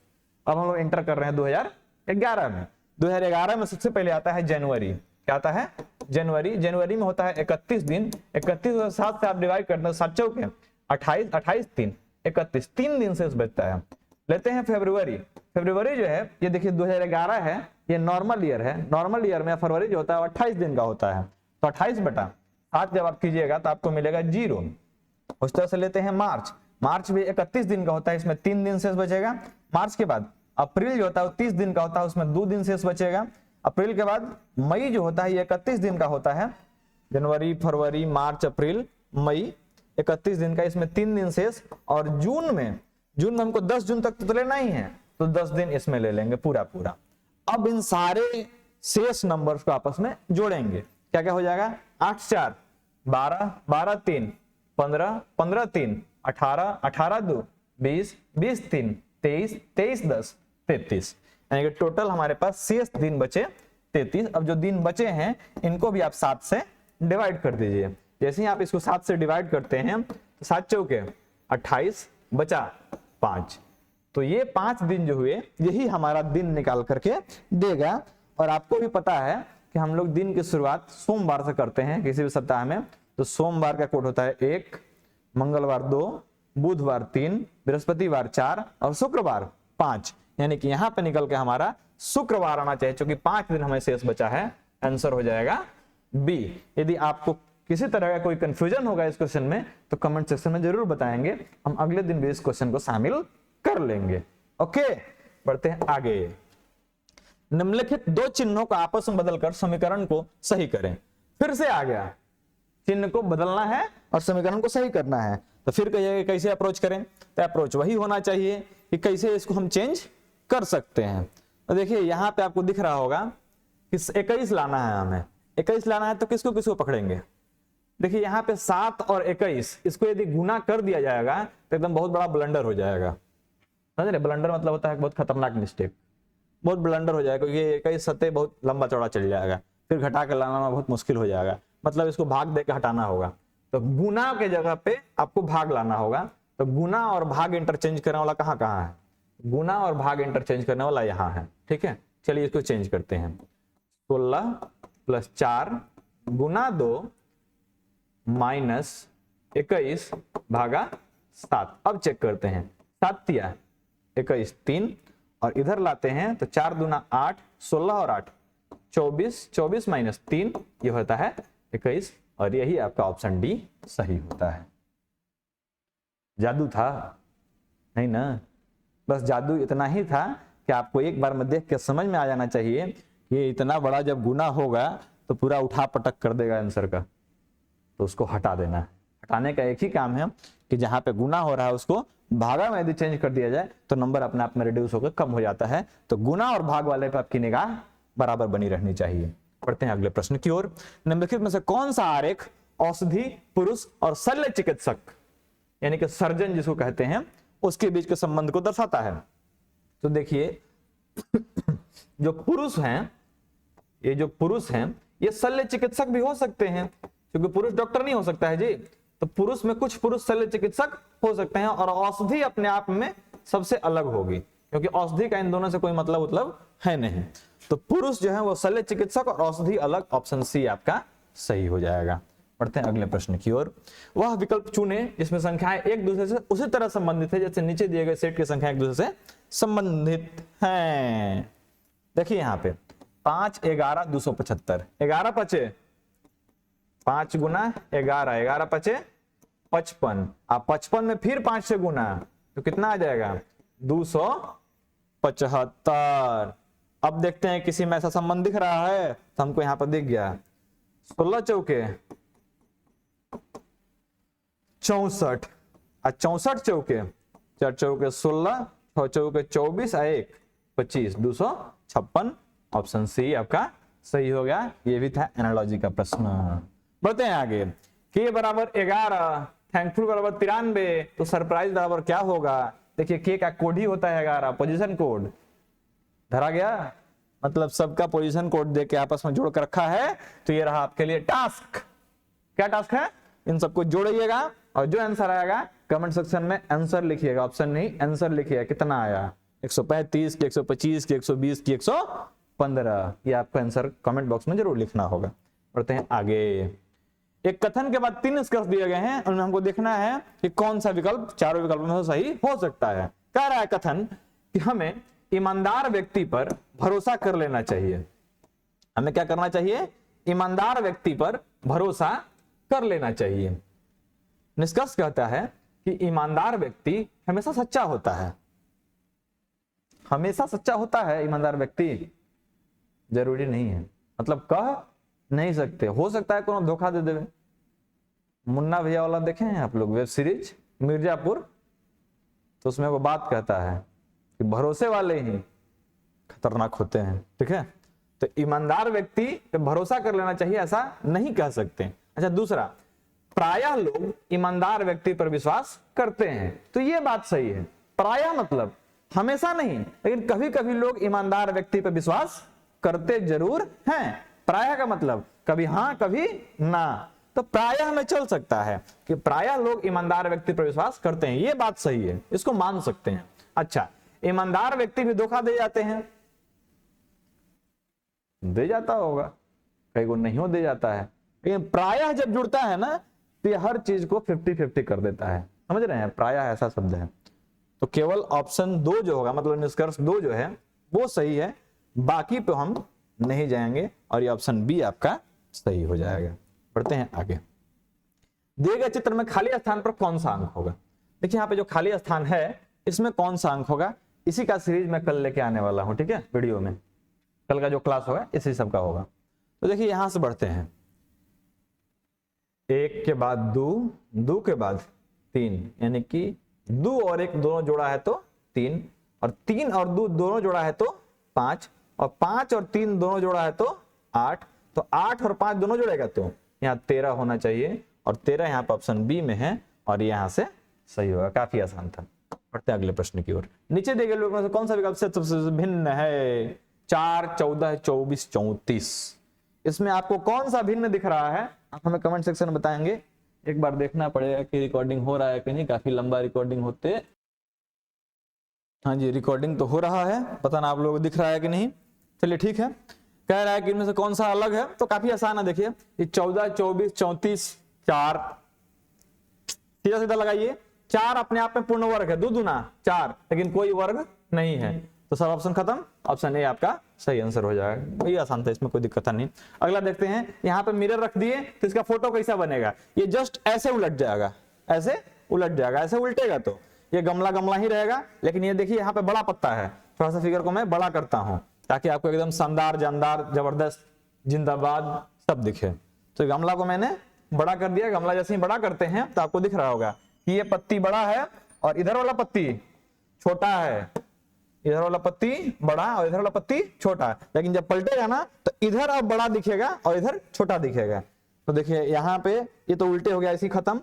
अब हम लोग एंटर कर रहे हैं 2011 में। 2011 में सबसे पहले आता है जनवरी। क्या आता है? जनवरी। जनवरी में होता है 31 दिन। 31 और 7 से आप डिवाइड करते हैं, 7 चौके 28, 28 3 31, 3 दिन शेष बचता है। लेते हैं फरवरी। फरवरी जो है ये देखिए 2011 है, ये नॉर्मल ईयर है। नॉर्मल ईयर में फरवरी जो होता है 28 दिन का होता है, तो 28/7 जब आप कीजिएगा तो आपको मिलेगा 0। उस तरह से लेते हैं मार्च। मार्च भी 31 दिन का होता है, इसमें 3 दिन शेष बचेगा। मार्च के बाद अप्रैल जो होता है 30 दिन का होता है, उसमें 2 दिन शेष बचेगा। अप्रैल के बाद मई जो होता है ये 31 दिन का होता है। जनवरी, फरवरी, मार्च, अप्रैल, मई 31 दिन का, इसमें 3 दिन शेष। और जून में हमको 10 जून तक तो लेना ही है, तो 10 दिन इसमें ले लेंगे पूरा पूरा। अब इन सारे शेष नंबर्स को आपस में जोड़ेंगे, क्या क्या हो जाएगा? 8 4 12, 12 3 15, 15 3 18, 18 2 20, 20 3 23, 23 10 33। यानी कि टोटल हमारे पास शेष दिन बचे 33। अब जो दिन बचे हैं इनको भी आप 7 से डिवाइड कर दीजिए। जैसे ही आप इसको 7 से डिवाइड करते हैं तो 7 चौके 28 बचा 5, तो ये 5 दिन जो हुए यही हमारा दिन निकाल करके देगा। और आपको भी पता है कि हम लोग दिन की शुरुआत सोमवार से करते हैं किसी भी सप्ताह में, तो सोमवार का कोड होता है 1, मंगलवार 2, बुधवार 3, बृहस्पतिवार 4 और शुक्रवार 5। यानी कि यहां पे निकल के हमारा शुक्रवार आना चाहिए, क्योंकि 5 दिन हमें शेष बचा है। आंसर हो जाएगा बी। यदि आपको किसी तरह का कोई कंफ्यूजन होगा इस क्वेश्चन में तो कमेंट सेक्शन में जरूर बताएंगे, हम अगले दिन भी इस क्वेश्चन को शामिल कर लेंगे। ओके, बढ़ते हैं आगे। निम्नलिखित दो चिन्हों को आपस में बदलकर समीकरण को सही करें। फिर से आ गया, चिन्ह को बदलना है और समीकरण को सही करना है। तो फिर कहिए कैसे अप्रोच करें, तो अप्रोच वही होना चाहिए कि कैसे इसको हम चेंज कर सकते हैं। तो देखिए यहां पे आपको दिख रहा होगा कि 21 लाना है, हमें 21 लाना है, तो किसको किसको पकड़ेंगे। देखिए यहाँ पे 7 और 21 इसको यदि गुना कर दिया जाएगा तो एकदम बहुत बड़ा ब्लंडर हो जाएगा। समझ रहे, ब्लंडर मतलब होता है बहुत खतरनाक मिस्टेक, बहुत ब्लंडर हो जाएगा, क्योंकि 21 सत्ते बहुत लंबा चौड़ा चल जाएगा, फिर घटा के लाना बहुत मुश्किल हो जाएगा। मतलब इसको भाग दे के हटाना होगा, तो गुना के जगह पे आपको भाग लाना होगा। तो गुना और भाग इंटरचेंज करने वाला कहाँ कहाँ है, गुना और भाग इंटरचेंज करने वाला यहाँ है। ठीक है, चलिए इसको चेंज करते हैं। 16 + 4 गुना 2 माइनस 21 भागा 7। अब चेक करते हैं, 7 तिया 21 3, और इधर लाते हैं तो 4 दूना 8, 16 और 8 24, 24 माइनस 3 ये होता है 21, और यही आपका ऑप्शन डी सही होता है। जादू था नहीं ना, बस जादू इतना ही था कि आपको एक बार में देख के समझ में आ जाना चाहिए कि इतना बड़ा जब गुना होगा तो पूरा उठा पटक कर देगा आंसर का, तो उसको हटा देना है। हटाने का एक ही काम है कि जहां पे गुना हो रहा है उसको भागा में यदि चेंज कर दिया जाए तो नंबर अपने आप में रिड्यूस होकर कम हो जाता है। तो गुना और भाग वाले पे आपकी निगाह बराबर बनी रहनी चाहिए। पढ़ते हैं अगले प्रश्न की ओर। निम्नलिखित में से कौन सा आरेख औषधि, पुरुष और शल्य चिकित्सक यानी कि सर्जन जिसको कहते हैं उसके बीच के संबंध को दर्शाता है। तो देखिए जो पुरुष हैं, ये जो पुरुष हैं ये शल्य चिकित्सक भी हो सकते हैं, क्योंकि पुरुष डॉक्टर नहीं हो सकता है जी। तो पुरुष में कुछ पुरुष शल्य चिकित्सक हो सकते हैं, और औषधि अपने आप में सबसे अलग होगी, क्योंकि औषधि का इन दोनों से कोई मतलब है नहीं। तो पुरुष जो है वो शल्य चिकित्सक और औषधि अलग, ऑप्शन सी आपका सही हो जाएगा। पढ़ते हैं अगले प्रश्न की ओर। वह विकल्प चुने जिसमें संख्याएं एक दूसरे से उसी तरह संबंधित है जैसे नीचे दिए गए सेट की संख्या एक दूसरे से संबंधित हैं। देखिए यहाँ पे 5 11 275, 11 पचे 5 गुना 11, 11 पचे 55, आप 55 में फिर 5 से गुना तो कितना आ जाएगा 275। अब देखते हैं किसी में ऐसा संबंध दिख रहा है, तो हमको यहाँ पर दिख गया 16 चौके 64, 64 चौके 4 चौके 16, 6 चौके 24, 1 25, 256। ऑप्शन सी आपका सही हो गया। ये भी था एनालॉजी का प्रश्न। बढ़ते हैं आगे। के बराबर 11, थैंकफुल बराबर 93, तो सरप्राइज बराबर क्या होगा। देखिए के का कोड ही होता है 11, पोजीशन कोड धरा गया, मतलब सबका पोजीशन कोड दे के आपस में जोड़ कर रखा है। तो ये रहा आपके लिए टास्क। क्या टास्क है, इन सबको जोड़िएगा और जो आंसर आएगा कमेंट सेक्शन में आंसर लिखिएगा, ऑप्शन नहीं आंसर लिखिएगा। कितना आया 135 की 125 की 120 की 115, ये आपका आंसर कमेंट बॉक्स में जरूर लिखना होगा। बढ़ते हैं आगे। एक कथन के बाद 3 निष्कर्ष दिए गए हैं, उनमें हमको देखना है कि कौन सा विकल्प चारों विकल्पों में सही हो सकता है। कह रहा है कथन कि हमें ईमानदार व्यक्ति पर भरोसा कर लेना चाहिए। हमें क्या करना चाहिए, ईमानदार व्यक्ति पर भरोसा कर लेना चाहिए। निष्कर्ष कहता है कि ईमानदार व्यक्ति हमेशा सच्चा होता है। हमेशा सच्चा होता है ईमानदार व्यक्ति, जरूरी नहीं है, मतलब कह नहीं सकते, हो सकता है कोनो धोखा दे देवे। मुन्ना भैया वाला देखे हैं आप लोग वेब सीरीज मिर्जापुर, तो उसमें वो बात कहता है कि भरोसे वाले ही खतरनाक होते हैं। ठीक है, तो ईमानदार व्यक्ति पे भरोसा कर लेना चाहिए ऐसा नहीं कह सकते। अच्छा दूसरा, प्रायः लोग ईमानदार व्यक्ति पर विश्वास करते हैं, तो ये बात सही है। प्रायः मतलब हमेशा नहीं, लेकिन कभी कभी लोग ईमानदार व्यक्ति पर विश्वास करते जरूर हैं। प्रायः का मतलब कभी हाँ कभी ना, तो प्रायः में चल सकता है कि प्रायः लोग ईमानदार व्यक्ति पर विश्वास करते हैं, ये बात सही है, इसको मान सकते हैं। अच्छा, ईमानदार व्यक्ति भी धोखा दे जाते हैं, दे जाता होगा, कई को नहीं हो दे जाता है, लेकिन प्रायः जब जुड़ता है ना तो ये हर चीज को 50-50 कर देता है। समझ रहे हैं, प्रायः ऐसा शब्द है। तो केवल ऑप्शन 2 जो होगा, मतलब निष्कर्ष 2 जो है वो सही है, बाकी पे हम नहीं जाएंगे और ये ऑप्शन बी आपका सही हो जाएगा। बढ़ते हैं आगे। दिए गए चित्र में खाली स्थान पर कौन सा अंक होगा? देखिए यहाँ पे जो खाली स्थान है इसमें कौन सा अंक होगा, इसी का सीरीज मैं कल लेके आने वाला हूं, ठीक है, वीडियो में। कल का जो क्लास होगा इसी सब का होगा। तो देखिए यहां से बढ़ते हैं, 1 के बाद 2, 2 के बाद 3, यानी कि 2 और 1 दोनों जोड़ा है तो 3, और 3 और 2 दोनों जोड़ा है तो 5, और 5 और 3 दोनों जोड़ा है तो 8, तो 8 और 5 दोनों जोड़ेगा तो यहाँ 13 होना चाहिए, और 13 यहाँ पर ऑप्शन बी में है, और यहाँ से सही होगा। काफी आसान था। बढ़ते हैं अगले प्रश्न की ओर। नीचे दिए गए लोगों में से कौन सा विकल्प से सबसे भिन्न है? 4, 14, 24, 34, इसमें आपको कौन सा भिन्न दिख रहा है? आप हमें कमेंट सेक्शन में बताएंगे। एक बार देखना पड़ेगा कि रिकॉर्डिंग हो रहा है कि नहीं, काफी लंबा रिकॉर्डिंग होते। हाँ जी, रिकॉर्डिंग तो हो रहा है, पता ना आप लोगों को दिख रहा है कि नहीं। चलिए ठीक है, कह रहा है कि इनमें से कौन सा अलग है, तो काफी आसान है। देखिए ये 14, 24, 34, 4, सीधा सीधा लगाइए। 4 अपने आप में पूर्ण वर्ग है, 2 दूना 4, लेकिन कोई वर्ग नहीं है, तो सब ऑप्शन खत्म। ऑप्शन ए आपका सही आंसर हो जाएगा। ये आसान था, इसमें कोई दिक्कत नहीं। अगला देखते हैं, यहाँ पे मिरर रख दिए तो इसका फोटो कैसा बनेगा? ये जस्ट ऐसे उलट जाएगा, ऐसे उलट जाएगा, ऐसे उल्टेगा तो ये गमला गमला ही रहेगा। लेकिन ये देखिए यहाँ पे बड़ा पत्ता है, थोड़ा सा फिगर को मैं बड़ा करता हूँ ताकि आपको एकदम शानदार, जानदार, जबरदस्त, जिंदाबाद सब दिखे। तो गमला को मैंने बड़ा कर दिया। गमला जैसे ही बड़ा करते हैं तो आपको दिख रहा होगा कि ये पत्ती बड़ा है और इधर वाला पत्ती छोटा है, इधर वाला पत्ती बड़ा और इधर वाला पत्ती छोटा। लेकिन जब पलटेगा ना तो इधर अब बड़ा दिखेगा और इधर छोटा दिखेगा। तो देखिए यहाँ पे ये तो उल्टे हो गया, इसी खत्म।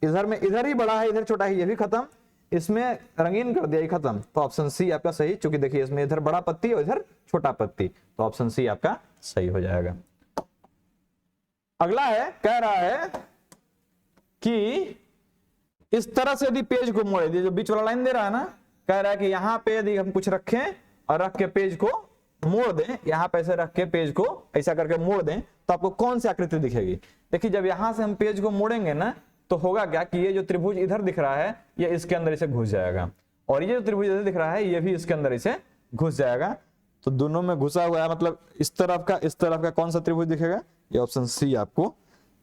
इधर में इधर ही बड़ा है, इधर छोटा है, ये भी खत्म। इसमें रंगीन कर दिया, ये खत्म। तो ऑप्शन सी आपका सही, चूंकि देखिए इसमें इधर बड़ा पत्ती और इधर छोटा पत्ती, तो ऑप्शन सी आपका सही हो जाएगा। अगला है, कह रहा है कि इस तरह से यदि पेज को मोड़े, जो बीच वाला लाइन दे रहा है ना, कह रहा है कि यहाँ पे यदि हम कुछ रखें और रख के पेज को मोड़ दें, यहाँ पे ऐसे रख के पेज को ऐसा करके मोड़ दें, तो आपको कौन सी आकृति दिखेगी? देखिए जब यहां से हम पेज को मोड़ेंगे ना तो होगा क्या कि ये जो त्रिभुज इधर दिख रहा है ये इसके अंदर इसे घुस जाएगा, और ये जो त्रिभुज इधर दिख रहा है ये भी इसके अंदर इसे घुस जाएगा। तो दोनों में घुसा हुआ है, मतलब इस तरफ का कौन सा त्रिभुज दिखेगा? ये ऑप्शन सी आपको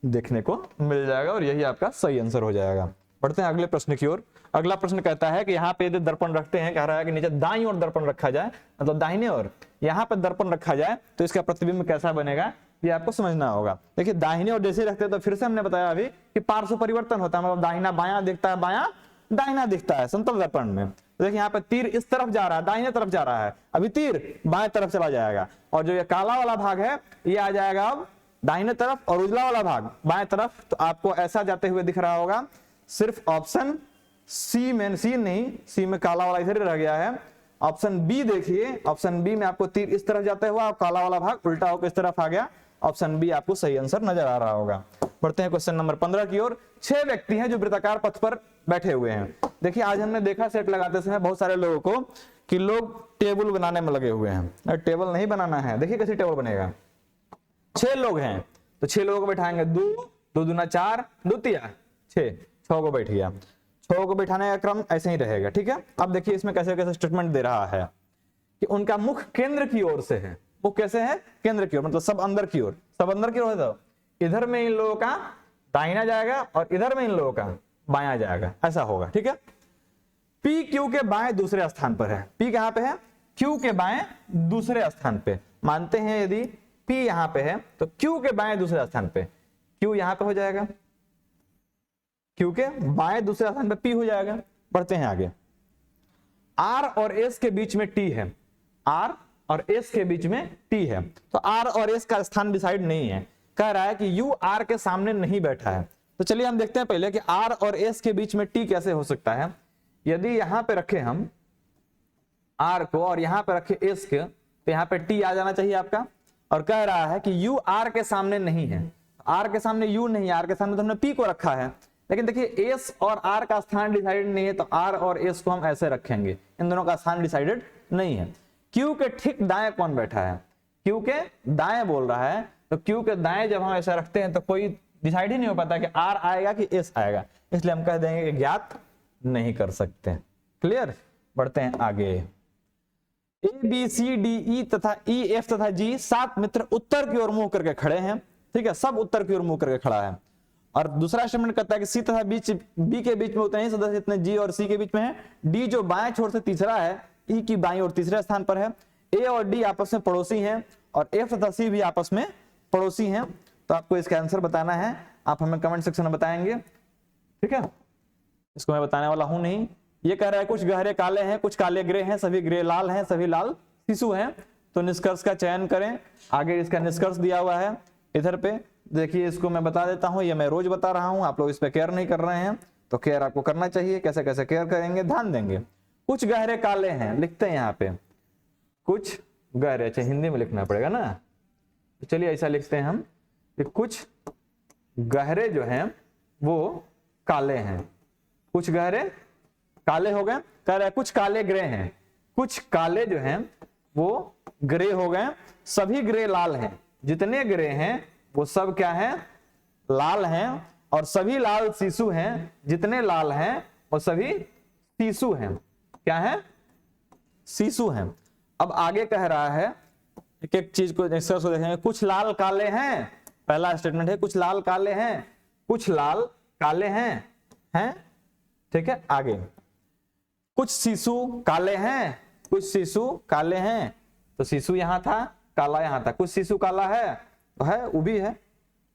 देखने को मिल जाएगा, और यही आपका सही आंसर हो जाएगा। बढ़ते हैं अगले प्रश्न की ओर। अगला प्रश्न कहता है कि यहाँ पे यदि दर्पण रखते हैं, कह रहा है कि नीचे दाईं ओर दर्पण रखा जाए, मतलब दाहिने ओर यहाँ पे दर्पण रखा जाए तो इसका प्रतिबिंब कैसा बनेगा, ये आपको समझना होगा। देखिए दाहिने ओर जैसे रखते हैं तो फिर से हमने बताया अभी कि पार्श्व परिवर्तन होता है, मतलब दाहिना बायां दिखता है, बायां दाहिना दिखता है समतल दर्पण में। तो देखिए यहाँ पे तीर इस तरफ जा रहा है, दाहिने तरफ जा रहा है, अभी तीर बाएं तरफ चला जाएगा, और जो ये काला वाला भाग है ये आ जाएगा अब दाहिने तरफ, और उजला वाला भाग बाएं तरफ। तो आपको ऐसा जाते हुए दिख रहा होगा। सिर्फ ऑप्शन सी में, सी नहीं, सी में काला वाला इधर ही रह गया है। ऑप्शन बी देखिए, ऑप्शन बी में आपको तीर इस तरफ जाते हुआ और काला वाला भाग उल्टा होकर इस तरफ आ गया। ऑप्शन बी आपको सही आंसर नजर आ रहा होगा। बढ़ते हैं क्वेश्चन नंबर 15 की ओर। 6 व्यक्ति हैं जो वृत्ताकार पथ पर बैठे हुए हैं। देखिए आज हमने देखा सेट लगाते समय बहुत सारे लोगों को कि लोग टेबल बनाने में लगे हुए हैं। टेबल नहीं बनाना है, देखिए कैसे टेबल बनेगा। 6 लोग हैं तो 6 लोगों को बैठाएंगे, 2 2 दूना 4, 2 तिया 6 को बैठ गया। 6 को बैठाने का क्रम ऐसे ही रहेगा, ठीक है। अब देखिए इसमें कैसे कैसे स्टेटमेंट दे रहा है कि उनका मुख केंद्र की ओर से है। वो कैसे है? केंद्र की ओर, मतलब सब अंदर की ओर, सब अंदर की ओर है। तो इधर में इन लोगों का दाहिना जाएगा और इधर में इन लोगों का बायां जाएगा, ऐसा होगा, ठीक है। पी क्यू के बाएं दूसरे स्थान पर है। पी कहां पे है? क्यू के बाएं दूसरे स्थान पे। मानते हैं यदि पी यहां पे है तो क्यू के बाएं दूसरे स्थान पे क्यू यहां पे हो जाएगा, क्यू के बाएं दूसरे स्थान पे पी हो जाएगा। बढ़ते हैं आगे। आर और एस के बीच में टी है, आर और एस के बीच में टी है, तो आर और एस का स्थान डिसाइड नहीं है। कह रहा है कि यू आर के सामने नहीं बैठा है। तो चलिए हम देखते हैं पहले कि आर और एस के बीच में टी कैसे हो सकता है। यदि यहां पे रखे हम आर को और यहां पे रखे एस के, तो यहाँ पे टी आ जाना चाहिए आपका। और कह रहा है कि यू आर के सामने नहीं है, आर के सामने यू नहीं है, आर के सामने तो हमने पी को रखा है, लेकिन देखिए एस और आर का स्थान डिसाइडेड नहीं है, तो आर और एस को हम ऐसे रखेंगे, इन दोनों का स्थान डिसाइडेड नहीं है। क्यू के ठीक दाएं कौन बैठा है, क्यू के दाएं बोल रहा है, तो क्यू के दाएं जब हम ऐसा रखते हैं तो कोई डिसाइड ही नहीं हो पाता कि आर आएगा कि एस आएगा, इसलिए हम कह देंगे कि ज्ञात नहीं कर सकते। क्लियर, बढ़ते हैं आगे। A B C D E तथा ई एफ तथा जी 7 मित्र उत्तर की ओर मुंह करके खड़े हैं, ठीक है, सब उत्तर की ओर मुंह करके खड़ा है। और दूसरा स्टेटमेंट कहता है कि सी तथा बी के बीच में उतने ही सदस्य जितने जी और सी के बीच में है, डी जो बाएं छोर से तीसरा है, ई की बाईं ओर तीसरे स्थान पर है, ए और डी आपस में पड़ोसी हैं और एफ तथा सी भी आपस में पड़ोसी हैं। तो आपको इसका आंसर बताना है, आप हमें कमेंट सेक्शन में बताएंगे, ठीक है, इसको मैं बताने वाला हूं नहीं। ये कह रहा है कुछ गहरे काले हैं, कुछ काले ग्रे हैं, सभी ग्रे लाल हैं, सभी लाल शिशु हैं। तो निष्कर्ष का चयन करें। आगे इसका निष्कर्ष दिया हुआ है इधर पे, देखिए इसको मैं बता देता हूं, ये मैं रोज बता रहा हूं, आप लोग इस पे केयर नहीं कर रहे हैं, तो केयर आपको करना चाहिए। कैसे कैसे केयर करेंगे, ध्यान देंगे। कुछ गहरे काले हैं, लिखते हैं यहाँ पे कुछ गहरे, अच्छा हिंदी में लिखना पड़ेगा ना, तो चलिए ऐसा लिखते हैं हम कि कुछ गहरे जो हैं वो काले हैं, कुछ गहरे काले हो गए। कह रहा है कुछ काले ग्रे हैं, कुछ काले जो हैं वो ग्रे हो गए, सभी ग्रे लाल हैं, जितने ग्रे हैं वो सब क्या है, लाल हैं, और सभी लाल शिशु हैं, जितने लाल हैं वो सभी शिशु हैं, क्या है, शिशु हैं। अब आगे कह रहा है, एक एक चीज को निष्कर्ष को देखेंगे। कुछ लाल काले हैं, पहला स्टेटमेंट है कुछ लाल काले हैं, कुछ लाल काले हैं, ठीक है। आगे कुछ शिशु काले हैं, कुछ शिशु काले हैं, तो शिशु यहां था, काला यहां था, कुछ शिशु काला है, तो है वो भी है।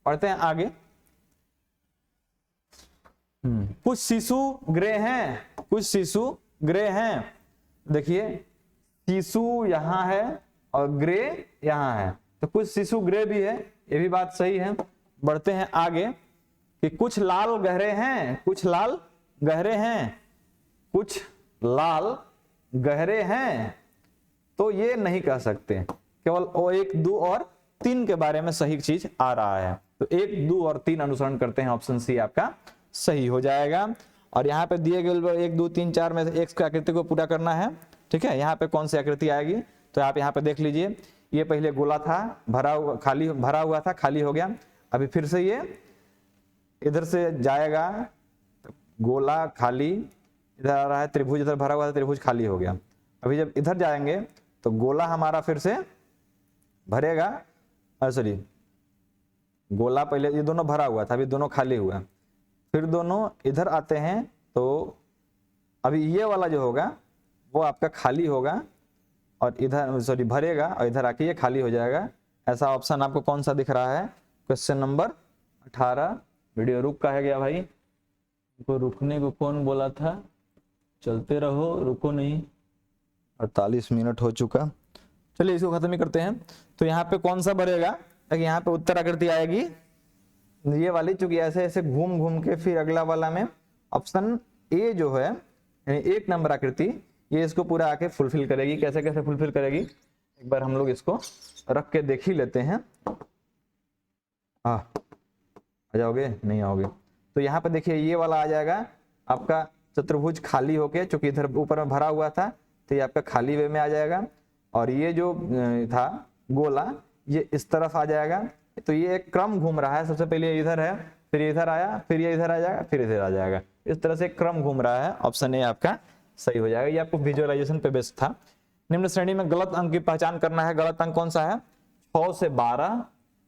पढ़ते हैं आगे। कुछ शिशु ग्रे हैं, कुछ शिशु ग्रे हैं, देखिए शिशु यहां है और ग्रे यहां है, तो कुछ शिशु ग्रे भी है, ये भी बात सही है। बढ़ते हैं आगे कि कुछ लाल गहरे हैं, कुछ लाल गहरे हैं, कुछ लाल गहरे हैं, तो ये नहीं कह सकते, केवल 1, 2 और 3 के बारे में सही चीज आ रहा है, तो 1, 2 और 3 अनुसरण करते हैं, ऑप्शन सी आपका सही हो जाएगा। और यहाँ पे दिए गए 1, 2, 3, 4 में से एक आकृति को पूरा करना है, ठीक है। यहाँ पे कौन सी आकृति आएगी, तो आप यहाँ पे देख लीजिए, ये पहले गोला था, भरा हुआ था, खाली हो गया, अभी फिर से ये इधर से जाएगा, गोला खाली, इधर आ रहा है त्रिभुज, इधर भरा हुआ था, त्रिभुज खाली हो गया। अभी जब इधर जाएंगे तो गोला हमारा फिर से भरेगा, सॉरी गोला पहले ये दोनों भरा हुआ था, अभी दोनों खाली हुआ, फिर दोनों इधर आते हैं, तो अभी ये वाला जो होगा वो आपका खाली होगा और इधर सॉरी भरेगा और इधर आके ये खाली हो जाएगा। ऐसा ऑप्शन आपको कौन सा दिख रहा है, क्वेश्चन नंबर 18। वीडियो रुक का है गया भाई, को रुकने को कौन बोला था, चलते रहो रुको नहीं, 48 मिनट हो चुका, चलिए इसको खत्म ही करते हैं। तो यहाँ पे कौन सा भरेगा, यहाँ पे उत्तर आकृति आएगी ये वाली, चूंकि ऐसे ऐसे घूम घूम के फिर अगला वाला में ऑप्शन ए जो है यानी 1 नंबर आकृति, ये इसको पूरा आके फुलफिल करेगी। कैसे कैसे फुलफिल करेगी, एक बार हम लोग इसको रख के देख ही लेते हैं। आ जाओगे, नहीं आओगे, तो यहाँ पे देखिए ये वाला आ जाएगा आपका चतुर्भुज खाली होके, चूंकि इधर ऊपर में भरा हुआ था तो ये आपका खाली वे में आ जाएगा, और ये जो था गोला ये इस तरफ आ जाएगा। तो ये एक क्रम घूम रहा है, सबसे पहले ये इधर है, फिर ये इधर आया, फिर ये इधर आ जाएगा, फिर इधर आ जाएगा, इस तरह से क्रम घूम रहा है। ऑप्शन ए आपका सही हो जाएगा। ये आपको विजुअलाइजेशन पे बेस्ड था। निम्न श्रेणी में गलत अंक की पहचान करना है। गलत अंक कौन सा है, 6 से 12,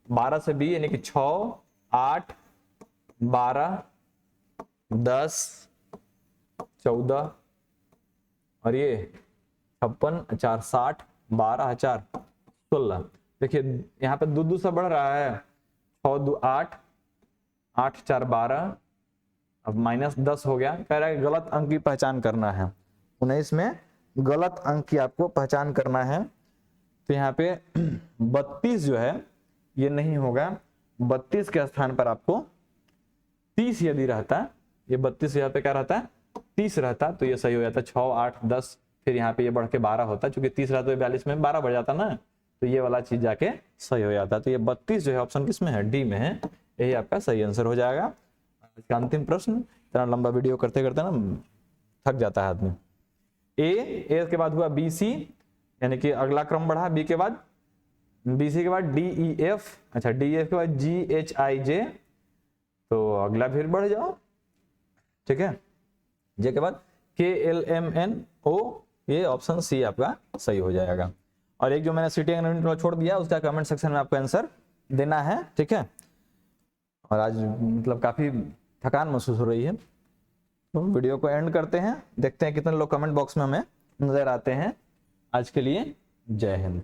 12 से 20 यानी कि 6, 8, 12, 10, 14 और ये 56, 4, 60, 12, 4, 16। देखिए यहाँ पे 2 से बढ़ रहा है, 6, 2, 8, 8, 4, 12, अब -10 हो गया। कह रहा है गलत अंक की पहचान करना है, 19 में गलत अंक की आपको पहचान करना है। तो यहाँ पे 32 जो है ये नहीं होगा, 32 के स्थान पर आपको 30 यदि रहता, ये 32 यहाँ पे क्या रहता, 30 रहता, तो ये सही हो जाता। 6, 8, 10, फिर यहाँ पे ये बढ़ के 12 होता, चूंकि 30 रहता तो 42 में 12 बढ़ जाता ना, तो ये वाला चीज जाके सही हो जाता। तो ये 32 जो है ऑप्शन किसमें है, डी में है, यही आपका सही आंसर हो जाएगा। इसका अंतिम प्रश्न, इतना लंबा वीडियो करते करते ना थक जाता है आदमी। ए के बाद हुआ बी सी, यानी कि अगला क्रम बढ़ा, बी के बाद BC के बाद DEF, अच्छा DEF के बाद GHIJ, तो अगला फिर बढ़ जाओ, ठीक है। जे के बाद KLMNO, ये ऑप्शन सी आपका सही हो जाएगा। और एक जो मैंने सिटी यूनिट छोड़ दिया उसका कमेंट सेक्शन में आपको आंसर देना है, ठीक है। और आज मतलब काफी थकान महसूस हो रही है, तो वीडियो को एंड करते हैं, देखते हैं कितने लोग कमेंट बॉक्स में हमें नजर आते हैं। आज के लिए जय हिंद।